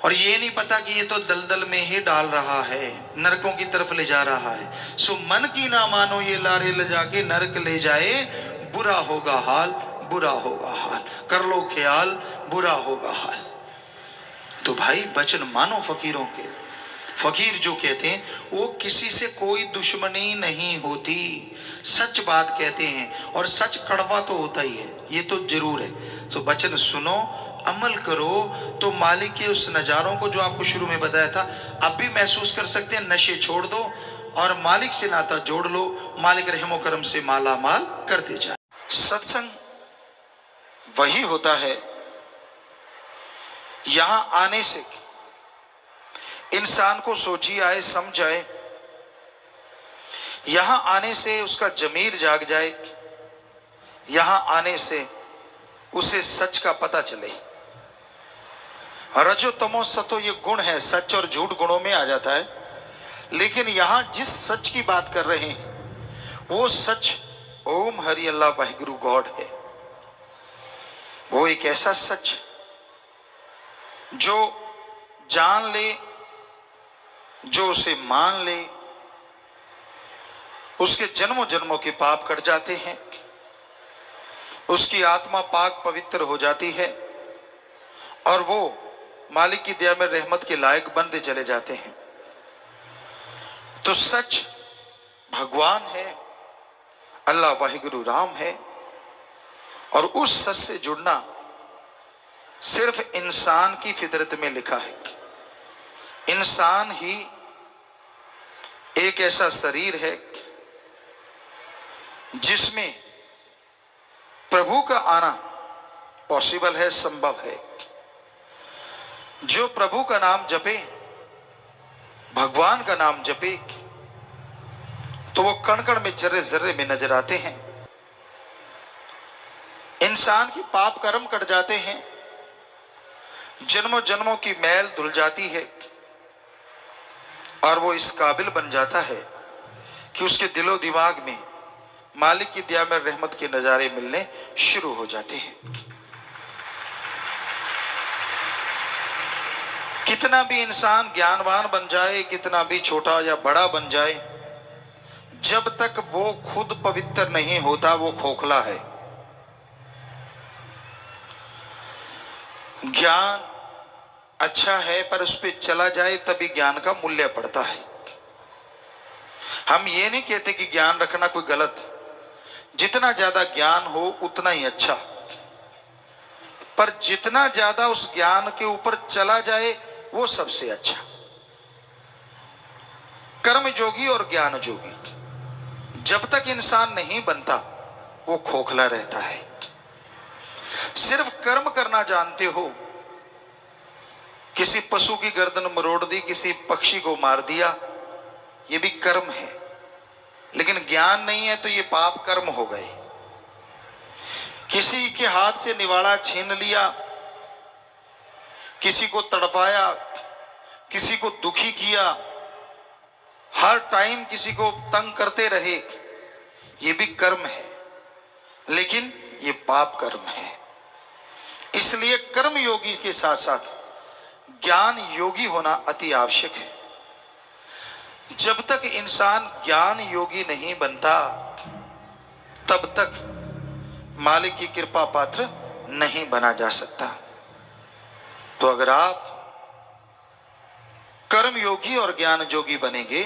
और ये नहीं पता कि ये तो दलदल में ही डाल रहा है, नरकों की तरफ ले जा रहा है। सो मन की ना मानो, ये लारे ले जाके नरक ले जाए, बुरा होगा हाल, बुरा होगा हाल। कर लो ख्याल, बुरा होगा हाल। तो भाई वचन मानो फकीरों के। फकीर जो कहते हैं वो किसी से कोई दुश्मनी नहीं होती, सच बात कहते हैं, और सच कड़वा तो होता ही है, ये तो जरूर है। तो वचन सुनो, अमल करो, तो मालिक के उस नजारों को जो आपको शुरू में बताया था, अब भी महसूस कर सकते हैं। नशे छोड़ दो और मालिक से नाता जोड़ लो, मालिक रहमो करम से माला माल करते जाए। सत्संग वही होता है, यहां आने से इंसान को सोची आए, समझ आए, यहां आने से उसका जमीर जाग जाए, यहां आने से उसे सच का पता चले। रजो तमो सतो ये गुण है, सच और झूठ गुणों में आ जाता है। लेकिन यहां जिस सच की बात कर रहे हैं वो सच ओम हरि अल्लाह वाहिगुरु गॉड है। वो एक ऐसा सच जो जान ले, जो उसे मान ले, उसके जन्मों जन्मों के पाप कट जाते हैं, उसकी आत्मा पाक पवित्र हो जाती है, और वो मालिक की दया में रहमत के लायक बनते चले जाते हैं। तो सच भगवान है, अल्लाह वाहिगुरु राम है, और उस सच से जुड़ना सिर्फ इंसान की फितरत में लिखा है। इंसान ही एक ऐसा शरीर है जिसमें प्रभु का आना पॉसिबल है, संभव है। जो प्रभु का नाम जपे, भगवान का नाम जपे, तो वो कण कण में, जर्रे जर्रे में नजर आते हैं। इंसान की पाप कर्म कट जाते हैं, जन्मों जन्मों की मैल धुल जाती है, और वो इस काबिल बन जाता है कि उसके दिलो दिमाग में मालिक की दया में रहमत के नजारे मिलने शुरू हो जाते हैं। कितना भी इंसान ज्ञानवान बन जाए, कितना भी छोटा या बड़ा बन जाए, जब तक वो खुद पवित्र नहीं होता वो खोखला है। ज्ञान अच्छा है, पर उस पर चला जाए तभी ज्ञान का मूल्य पड़ता है। हम ये नहीं कहते कि ज्ञान रखना कोई गलत, जितना ज्यादा ज्ञान हो उतना ही अच्छा, पर जितना ज्यादा उस ज्ञान के ऊपर चला जाए वो सबसे अच्छा। कर्म जोगी और ज्ञान जोगी, जब तक इंसान नहीं बनता वो खोखला रहता है। सिर्फ कर्म करना जानते हो, किसी पशु की गर्दन मरोड़ दी, किसी पक्षी को मार दिया, ये भी कर्म है, लेकिन ज्ञान नहीं है तो ये पाप कर्म हो गए। किसी के हाथ से निवाड़ा छीन लिया, किसी को तड़पाया, किसी को दुखी किया, हर टाइम किसी को तंग करते रहे, ये भी कर्म है, लेकिन ये पाप कर्म है। इसलिए कर्म योगी के साथ साथ ज्ञान योगी होना अति आवश्यक है। जब तक इंसान ज्ञान योगी नहीं बनता तब तक मालिक की कृपा पात्र नहीं बना जा सकता। तो अगर आप कर्म योगी और ज्ञान जोगी बनेंगे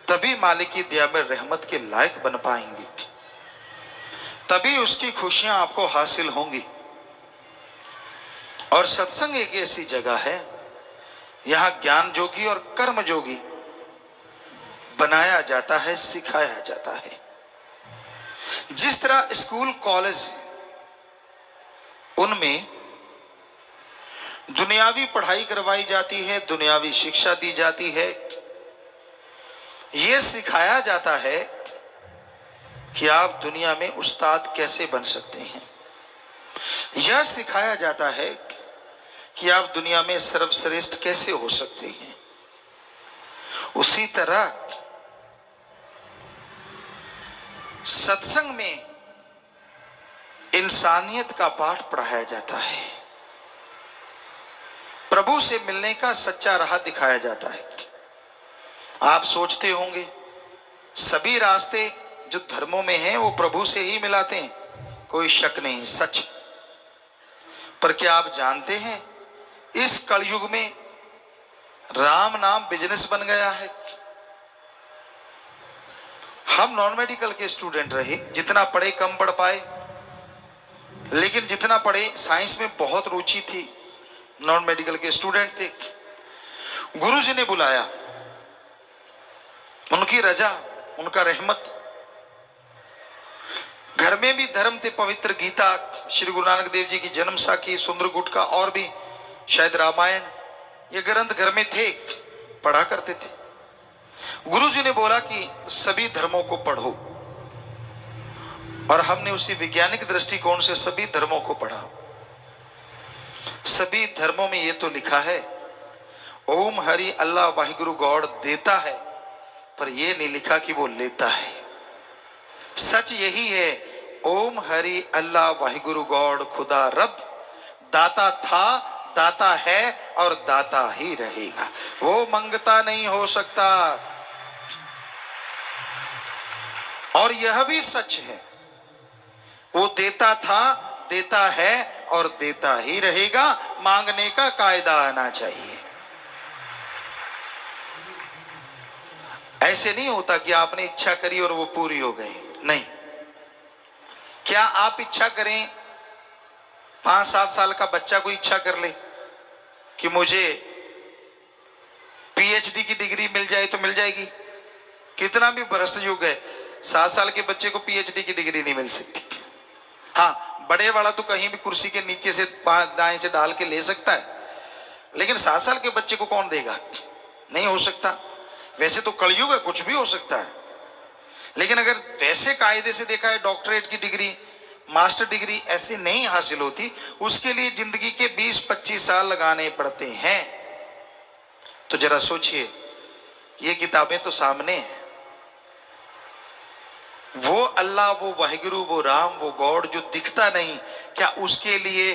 तभी मालिक की दया में रहमत के लायक बन पाएंगे, तभी उसकी खुशियां आपको हासिल होंगी। और सत्संग एक ऐसी जगह है, यहां ज्ञान जोगी और कर्म जोगी बनाया जाता है, सिखाया जाता है। जिस तरह स्कूल कॉलेज उनमें दुनियावी पढ़ाई करवाई जाती है, दुनियावी शिक्षा दी जाती है, यह सिखाया जाता है कि आप दुनिया में उस्ताद कैसे बन सकते हैं। यह सिखाया जाता है कि आप दुनिया में सर्वश्रेष्ठ कैसे हो सकते हैं। उसी तरह सत्संग में इंसानियत का पाठ पढ़ाया जाता है, प्रभु से मिलने का सच्चा राह दिखाया जाता है। आप सोचते होंगे सभी रास्ते जो धर्मों में हैं वो प्रभु से ही मिलाते हैं, कोई शक नहीं, सच। पर क्या आप जानते हैं इस कलयुग में राम नाम बिजनेस बन गया है। हम नॉन मेडिकल के स्टूडेंट रहे, जितना पढ़े कम पढ़ पाए, लेकिन जितना पढ़े साइंस में बहुत रुचि थी। नॉन मेडिकल के स्टूडेंट थे, गुरुजी ने बुलाया, उनकी रजा, उनका रहमत। घर में भी धर्म थे, पवित्र गीता, श्री गुरु नानक देव जी की जन्म साखी, सुंदर गुटका और भी शायद रामायण, ये ग्रंथ घर में थे, पढ़ा करते थे। गुरुजी ने बोला कि सभी धर्मों को पढ़ो, और हमने उसी वैज्ञानिक दृष्टिकोण से सभी धर्मों को पढ़ा। सभी धर्मों में ये तो लिखा है ओम हरि अल्लाह वाहिगुरु गॉड देता है, पर यह नहीं लिखा कि वो लेता है। सच यही है, ओम हरि अल्लाह वाहिगुरु गॉड खुदा रब दाता था, दाता है और दाता ही रहेगा। वो मंगता नहीं हो सकता। और यह भी सच है, वो देता था, देता है और देता ही रहेगा। मांगने का कायदा आना चाहिए। ऐसे नहीं होता कि आपने इच्छा करी और वो पूरी हो गई, नहीं। क्या आप इच्छा करें, 5-7 साल का बच्चा को इच्छा कर ले कि मुझे पीएचडी की डिग्री मिल जाए तो मिल जाएगी? कितना भी भ्रष्ट युग है, 7 साल के बच्चे को पीएचडी की डिग्री नहीं मिल सकती। हाँ, बड़े वाला तो कहीं भी कुर्सी के नीचे से दाएं से डाल के ले सकता है, लेकिन 7 साल के बच्चे को कौन देगा? नहीं हो सकता। वैसे तो कलयुग है, कुछ भी हो सकता है, लेकिन अगर वैसे कायदे से देखा है, डॉक्टरेट की डिग्री, मास्टर डिग्री ऐसे नहीं हासिल होती, उसके लिए जिंदगी के 20-25 साल लगाने पड़ते हैं। तो जरा सोचिए, ये किताबें तो सामने हैं। वो अल्लाह, वो वाहिगुरु, वो राम, वो गॉड जो दिखता नहीं, क्या उसके लिए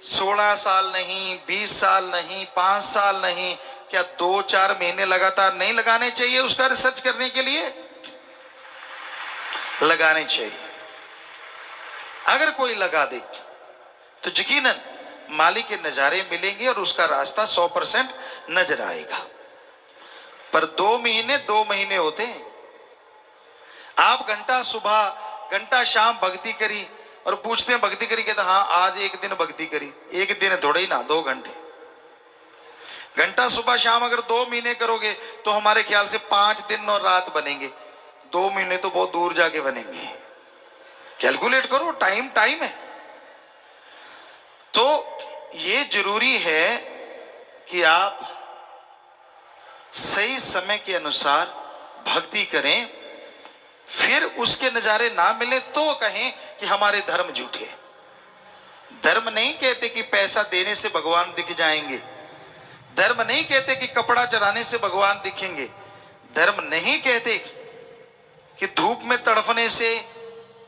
16 साल नहीं, 20 साल नहीं, 5 साल नहीं, क्या 2-4 महीने लगातार नहीं लगाने चाहिए उसका रिसर्च करने के लिए? लगाने चाहिए। अगर कोई लगा दे तो यकीनन मालिक के नजारे मिलेंगे और उसका रास्ता 100% नजर आएगा। पर 2 महीने होते हैं। आप घंटा सुबह घंटा शाम भक्ति करी और पूछते हैं भक्ति करी, कहते हाँ आज एक दिन भक्ति करी। एक दिन थोड़े ही ना, 2 घंटे। घंटा सुबह शाम अगर 2 महीने करोगे तो हमारे ख्याल से 5 दिन और रात बनेंगे। 2 महीने तो बहुत दूर जाके बनेंगे। कैलकुलेट करो, टाइम है। तो ये जरूरी है कि आप सही समय के अनुसार भक्ति करें, फिर उसके नजारे ना मिले तो कहें कि हमारे धर्म झूठे। धर्म नहीं कहते कि पैसा देने से भगवान दिख जाएंगे। धर्म नहीं कहते कि कपड़ा चढ़ाने से भगवान दिखेंगे। धर्म नहीं कहते कि धूप में तड़पने से,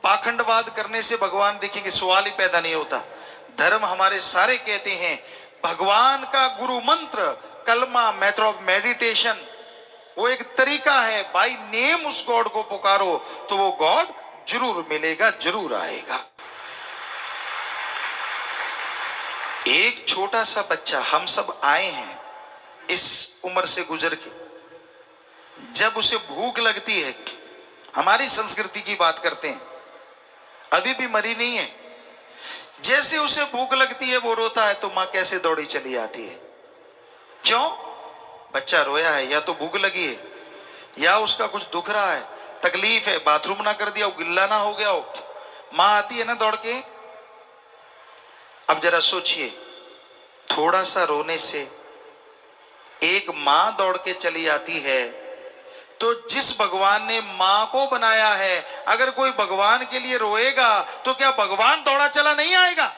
पाखंडवाद करने से भगवान दिखेंगे। सवाल ही पैदा नहीं होता। धर्म हमारे सारे कहते हैं भगवान का गुरु मंत्र, कलमा, मेथड ऑफ मेडिटेशन, वो एक तरीका है। बाय नेम उस गॉड को पुकारो तो वो गॉड जरूर मिलेगा, जरूर आएगा। एक छोटा सा बच्चा, हम सब आए हैं इस उम्र से गुजर के, जब उसे भूख लगती है, हमारी संस्कृति की बात करते हैं, अभी भी मरी नहीं है, जैसे उसे भूख लगती है वो रोता है तो मां कैसे दौड़ी चली आती है। क्यों? बच्चा रोया है, या तो भूख लगी है, या उसका कुछ दुख रहा है, तकलीफ है, बाथरूम ना कर दिया हो, गिल्ला ना हो गया हो, मां आती है ना दौड़ के। अब जरा सोचिए, थोड़ा सा रोने से एक मां दौड़ के चली आती है, तो जिस भगवान ने मां को बनाया है, अगर कोई भगवान के लिए रोएगा तो क्या भगवान दौड़ा चला नहीं आएगा?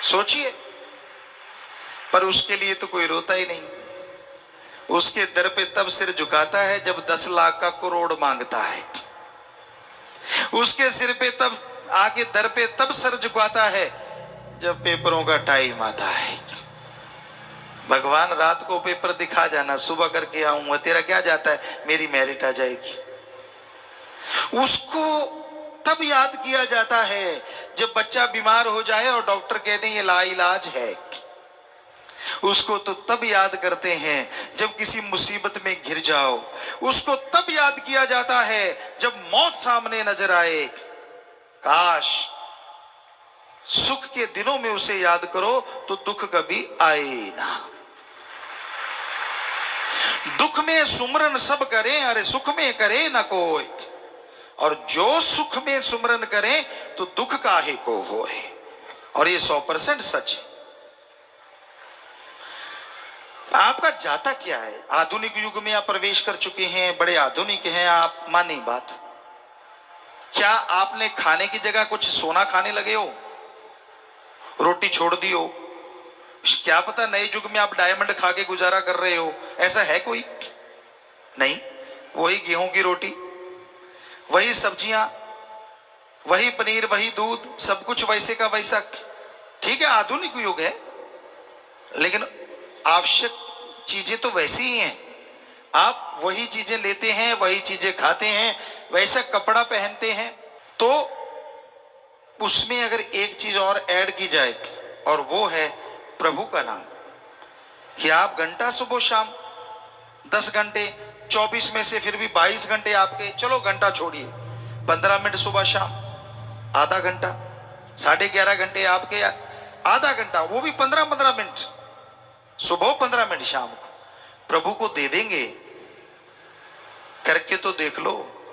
सोचिए। पर उसके लिए तो कोई रोता ही नहीं, उसके दर पे तब सिर झुकाता है जब 10 लाख का करोड़ मांगता है, उसके सिर पे तब आके दर पे तब सर झुकाता है जब पेपरों का टाइम आता है। भगवान रात को पेपर दिखा जाना, सुबह करके आऊंगा, तेरा क्या जाता है, मेरी मेरिट आ जाएगी। उसको तब याद किया जाता है जब बच्चा बीमार हो जाए और डॉक्टर कह दें ये लाइलाज है। उसको तो तब याद करते हैं जब किसी मुसीबत में घिर जाओ। उसको तब याद किया जाता है जब मौत सामने नजर आए। काश सुख के दिनों में उसे याद करो तो दुख कभी आए ना। दुख में सुमरन सब करें, अरे सुख में करे न कोई, और जो सुख में सुमरन करे तो दुख काहे को होए। और ये 100% सच है। आपका जाता क्या है? आधुनिक युग में आप प्रवेश कर चुके हैं, बड़े आधुनिक हैं आप, मानी बात। क्या आपने खाने की जगह कुछ सोना खाने लगे हो, रोटी छोड़ दी हो? क्या पता नए युग में आप डायमंड खा के गुजारा कर रहे हो, ऐसा है कोई? नहीं, वही गेहूं की रोटी, वही सब्जियां, वही पनीर, वही दूध, सब कुछ वैसे का वैसा। ठीक है, आधुनिक युग है, लेकिन आवश्यक चीजें तो वैसी ही हैं। आप वही चीजें लेते हैं, वही चीजें खाते हैं, वैसा कपड़ा पहनते हैं। तो उसमें अगर एक चीज और ऐड की जाए, और वो है प्रभु का नाम, कि आप घंटा सुबह शाम 10 घंटे, 24 में से फिर भी 22 घंटे आपके, चलो घंटा छोड़िए, 15 मिनट सुबह शाम, आधा घंटा, 11.5 घंटे आपके, आधा घंटा, वो भी 15-15 मिनट सुबह, 15 मिनट शाम को प्रभु को दे देंगे। करके तो देख लो।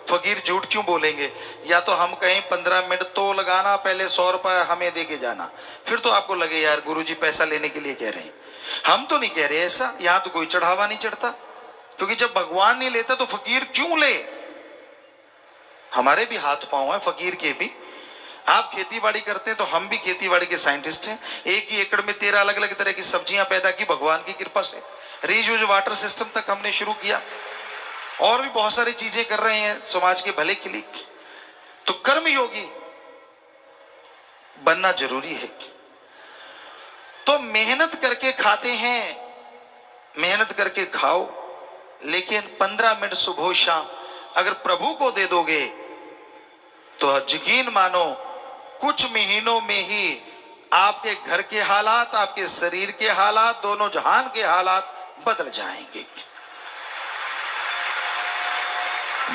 फकीर झूठ क्यों बोलेंगे? या तो हम कहें 15 मिनट तो लगाना, पहले 100 रुपया हमें दे के जाना, फिर तो आपको लगे यार गुरुजी पैसा लेने के लिए कह रहे हैं। हम तो नहीं कह रहे ऐसा, यहां तो कोई चढ़ावा नहीं चढ़ता, क्योंकि जब भगवान नहीं लेता तो फकीर क्यों ले? हमारे भी हाथ पांव है फकीर के भी। आप खेती बाड़ी करते हैं तो हम भी खेती बाड़ी के साइंटिस्ट हैं। एक ही एकड़ में 13 अलग अलग तरह की सब्जियां पैदा की भगवान की कृपा से। रीयूज वाटर सिस्टम तक हमने शुरू किया, और भी बहुत सारी चीजें कर रहे हैं समाज के भले के लिए। तो कर्मयोगी बनना जरूरी है। तो मेहनत करके खाते हैं, मेहनत करके खाओ, लेकिन 15 मिनट सुबह शाम अगर प्रभु को दे दोगे तो यकीन मानो कुछ महीनों में ही आपके घर के हालात, आपके शरीर के हालात, दोनों जहान के हालात बदल जाएंगे।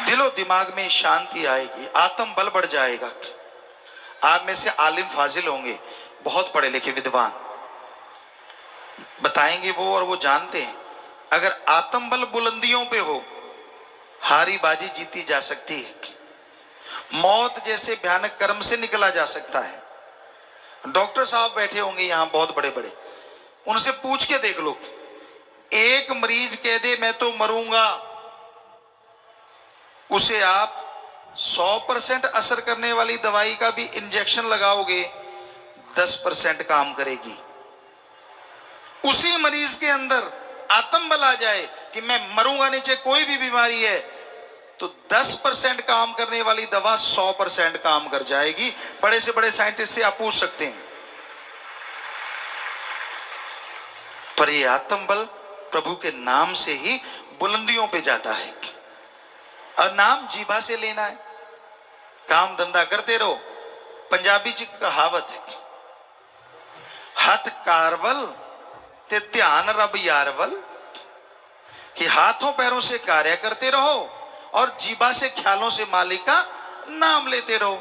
दिलो दिमाग में शांति आएगी, आत्म बल बढ़ जाएगा। आप में से आलिम फाजिल होंगे, बहुत पढ़े लिखे विद्वान, बताएंगे वो, और वो जानते हैं अगर आत्म बल बुलंदियों पे हो, हारी बाजी जीती जा सकती है। मौत जैसे भयानक कर्म से निकला जा सकता है। डॉक्टर साहब बैठे होंगे यहां बहुत बड़े बड़े, उनसे पूछ के देख लो, एक मरीज कह दे मैं तो मरूंगा, उसे आप 100% असर करने वाली दवाई का भी इंजेक्शन लगाओगे, 10% काम करेगी। उसी मरीज के अंदर आत्म बल आ जाए कि मैं मरूंगा नहीं, चाहे कोई भी बीमारी है, तो 10% काम करने वाली दवा 100% काम कर जाएगी। बड़े से बड़े साइंटिस्ट से आप पूछ सकते हैं। पर ये आत्म बल प्रभु के नाम से ही बुलंदियों पे जाता है। और नाम जीभा से लेना है, काम धंधा करते रहो। पंजाबी च कहावत है, हथ कारवल ते ध्यान रब यारवल, कि हाथों पैरों से कार्य करते रहो और जीवा से ख्यालों से मालिक का नाम लेते रहो।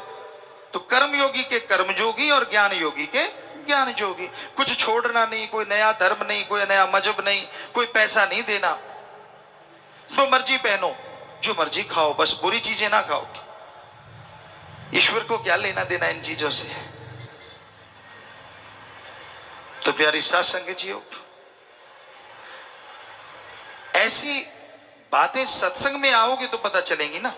तो कर्म योगी के कर्म जोगी और ज्ञान योगी के ज्ञान जोगी। कुछ छोड़ना नहीं, कोई नया धर्म नहीं, कोई नया मजहब नहीं, कोई पैसा नहीं देना, तो मर्जी पहनो, जो मर्जी खाओ, बस बुरी चीजें ना खाओ। ईश्वर को क्या लेना देना इन चीजों से। तो प्यारी साथ संगत जियो, ऐसी बातें सत्संग में आओगे तो पता चलेंगी ना।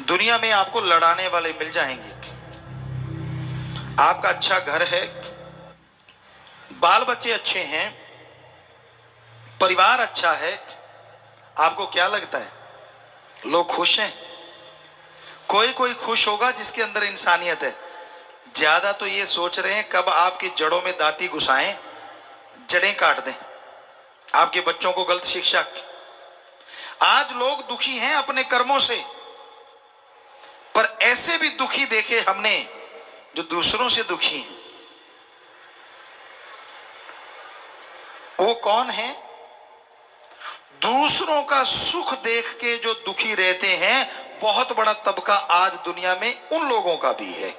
दुनिया में आपको लड़ाने वाले मिल जाएंगे। आपका अच्छा घर है, बाल बच्चे अच्छे हैं, परिवार अच्छा है, आपको क्या लगता है लोग खुश हैं? कोई कोई खुश होगा जिसके अंदर इंसानियत है। ज्यादा तो ये सोच रहे हैं कब आपकी जड़ों में दाती घुसाएं, जड़ें काट दें, आपके बच्चों को गलत शिक्षा। आज लोग दुखी हैं अपने कर्मों से, पर ऐसे भी दुखी देखे हमने जो दूसरों से दुखी हैं। वो कौन है? दूसरों का सुख देख के जो दुखी रहते हैं, बहुत बड़ा तबका आज दुनिया में उन लोगों का भी है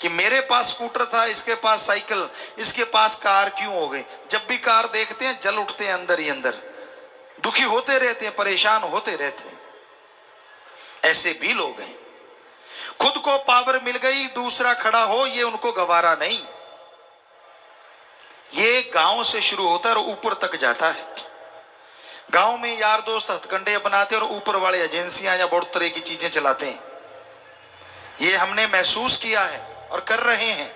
कि मेरे पास स्कूटर था, इसके पास साइकिल, इसके पास कार क्यों हो गई। जब भी कार देखते हैं जल उठते हैं अंदर ही अंदर, दुखी होते रहते हैं, परेशान होते रहते हैं। ऐसे भी लोग हैं। खुद को पावर मिल गई, दूसरा खड़ा हो, ये उनको गवारा नहीं। ये गांव से शुरू होता है और ऊपर तक जाता है। गांव में यार दोस्त हथकंडे बनाते और ऊपर वाले एजेंसियां या बहुत तरह की चीजें चलाते हैं। ये हमने महसूस किया है और कर रहे हैं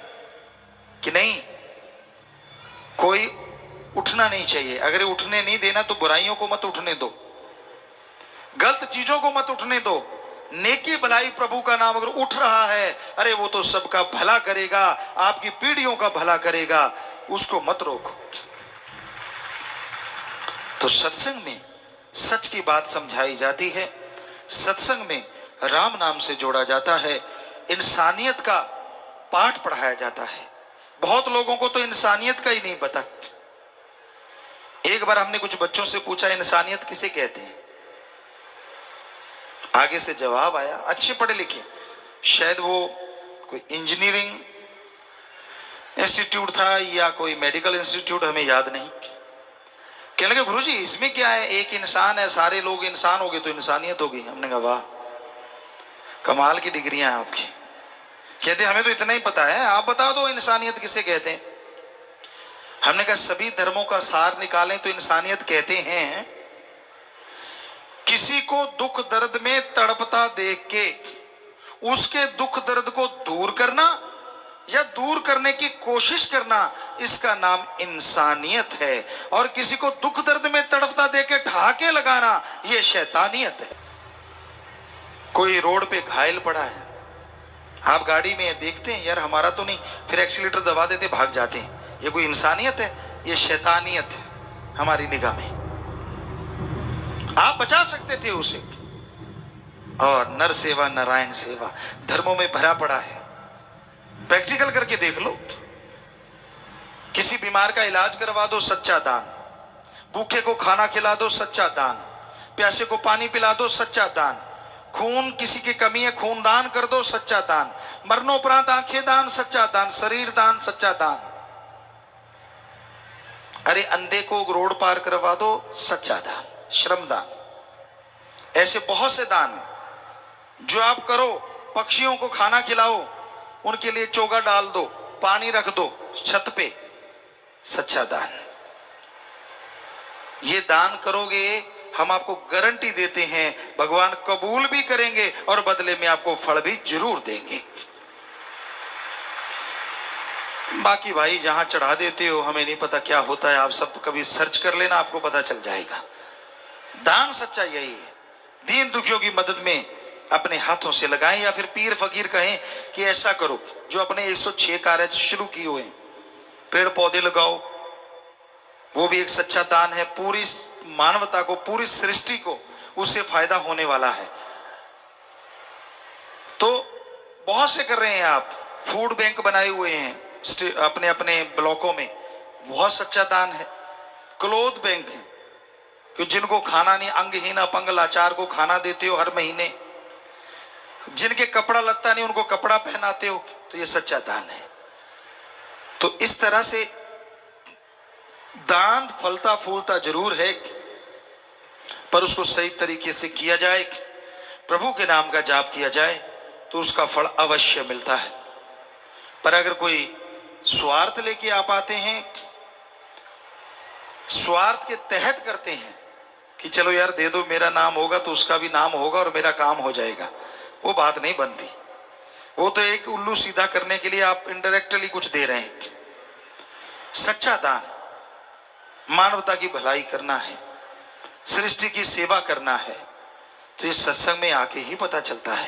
कि नहीं, कोई उठना नहीं चाहिए। अगर उठने नहीं देना तो बुराइयों को मत उठने दो, गलत चीजों को मत उठने दो। नेकी भलाई प्रभु का नाम अगर उठ रहा है, अरे वो तो सबका भला करेगा, आपकी पीढ़ियों का भला करेगा, उसको मत रोको। तो सत्संग में सच की बात समझाई जाती है, सत्संग में राम नाम से जोड़ा जाता है, इंसानियत का पाठ पढ़ाया जाता है। बहुत लोगों को तो इंसानियत का ही नहीं पता। एक बार हमने कुछ बच्चों से पूछा इंसानियत किसे कहते हैं, आगे से जवाब आया, अच्छे पढ़े लिखे, शायद वो कोई इंजीनियरिंग इंस्टीट्यूट था या कोई मेडिकल इंस्टीट्यूट, हमें याद नहीं। कहने लगे गुरुजी इसमें क्या है, एक इंसान है, सारे लोग इंसान हो गए तो इंसानियत होगी। हमने कहा वाह, कमाल की डिग्रियां हैं आपकी। कहते हमें तो इतना ही पता है, आप बता दो इंसानियत किसे कहते हैं। हमने कहा सभी धर्मों का सार निकालें तो इंसानियत कहते हैं किसी को दुख दर्द में तड़पता देख के उसके दुख दर्द को दूर करना या दूर करने की कोशिश करना, इसका नाम इंसानियत है। और किसी को दुख दर्द में तड़पता देख के ठहाके लगाना, यह शैतानियत है। कोई रोड पे घायल पड़ा है, आप गाड़ी में देखते हैं यार हमारा तो नहीं, फिर एक्सीलेटर दबा देते भाग जाते हैं, ये कोई इंसानियत है? ये शैतानियत है हमारी निगाह में। आप बचा सकते थे उसे। और नर सेवा नारायण सेवा धर्मों में भरा पड़ा है, प्रैक्टिकल करके देख लो। किसी बीमार का इलाज करवा दो, सच्चा दान। भूखे को खाना खिला दो, सच्चा दान। प्यासे को पानी पिला दो, सच्चा दान। खून किसी की कमी है, खून दान कर दो, सच्चा दान। मरणोपरांत आंखें दान, सच्चा दान। शरीर दान, सच्चा दान। अरे अंधे को रोड पार करवा दो, सच्चा दान, श्रम दान। ऐसे बहुत से दान हैं जो आप करो। पक्षियों को खाना खिलाओ, उनके लिए चोगा डाल दो, पानी रख दो छत पे, सच्चा दान। ये दान करोगे, हम आपको गारंटी देते हैं भगवान कबूल भी करेंगे और बदले में आपको फल भी जरूर देंगे। बाकी भाई जहां चढ़ा देते हो हमें नहीं पता क्या होता है, आप सब कभी सर्च कर लेना, आपको पता चल जाएगा। दान सच्चा यही है। दीन दुखियों की मदद में अपने हाथों से लगाएं, या फिर पीर फकीर कहें कि ऐसा करो, जो अपने 106 कार्य शुरू किए हुए हैं। पेड़ पौधे लगाओ, वो भी एक सच्चा दान है। पूरी मानवता को, पूरी सृष्टि को उससे फायदा होने वाला है। बहुत से कर रहे हैं आप, फूड बैंक बनाए हुए हैं अपने अपने ब्लॉकों में, बहुत सच्चा दान है। क्लोथ बैंक है कि जिनको खाना नहीं, अंगहीन अपंग लाचार को खाना देते हो हर महीने, जिनके कपड़ा लत्ता नहीं उनको कपड़ा पहनाते हो, तो ये सच्चा दान है। तो इस तरह से दान फलता फूलता जरूर है, पर उसको सही तरीके से किया जाए, प्रभु के नाम का जाप किया जाए तो उसका फल अवश्य मिलता है। पर अगर कोई स्वार्थ लेके आप आते हैं, स्वार्थ के तहत करते हैं कि चलो यार दे दो, मेरा नाम होगा तो उसका भी नाम होगा और मेरा काम हो जाएगा, वो बात नहीं बनती। वो तो एक उल्लू सीधा करने के लिए आप इनडायरेक्टली कुछ दे रहे हैं। सच्चा दान मानवता की भलाई करना है, सृष्टि की सेवा करना है, तो ये सत्संग में आके ही पता चलता है।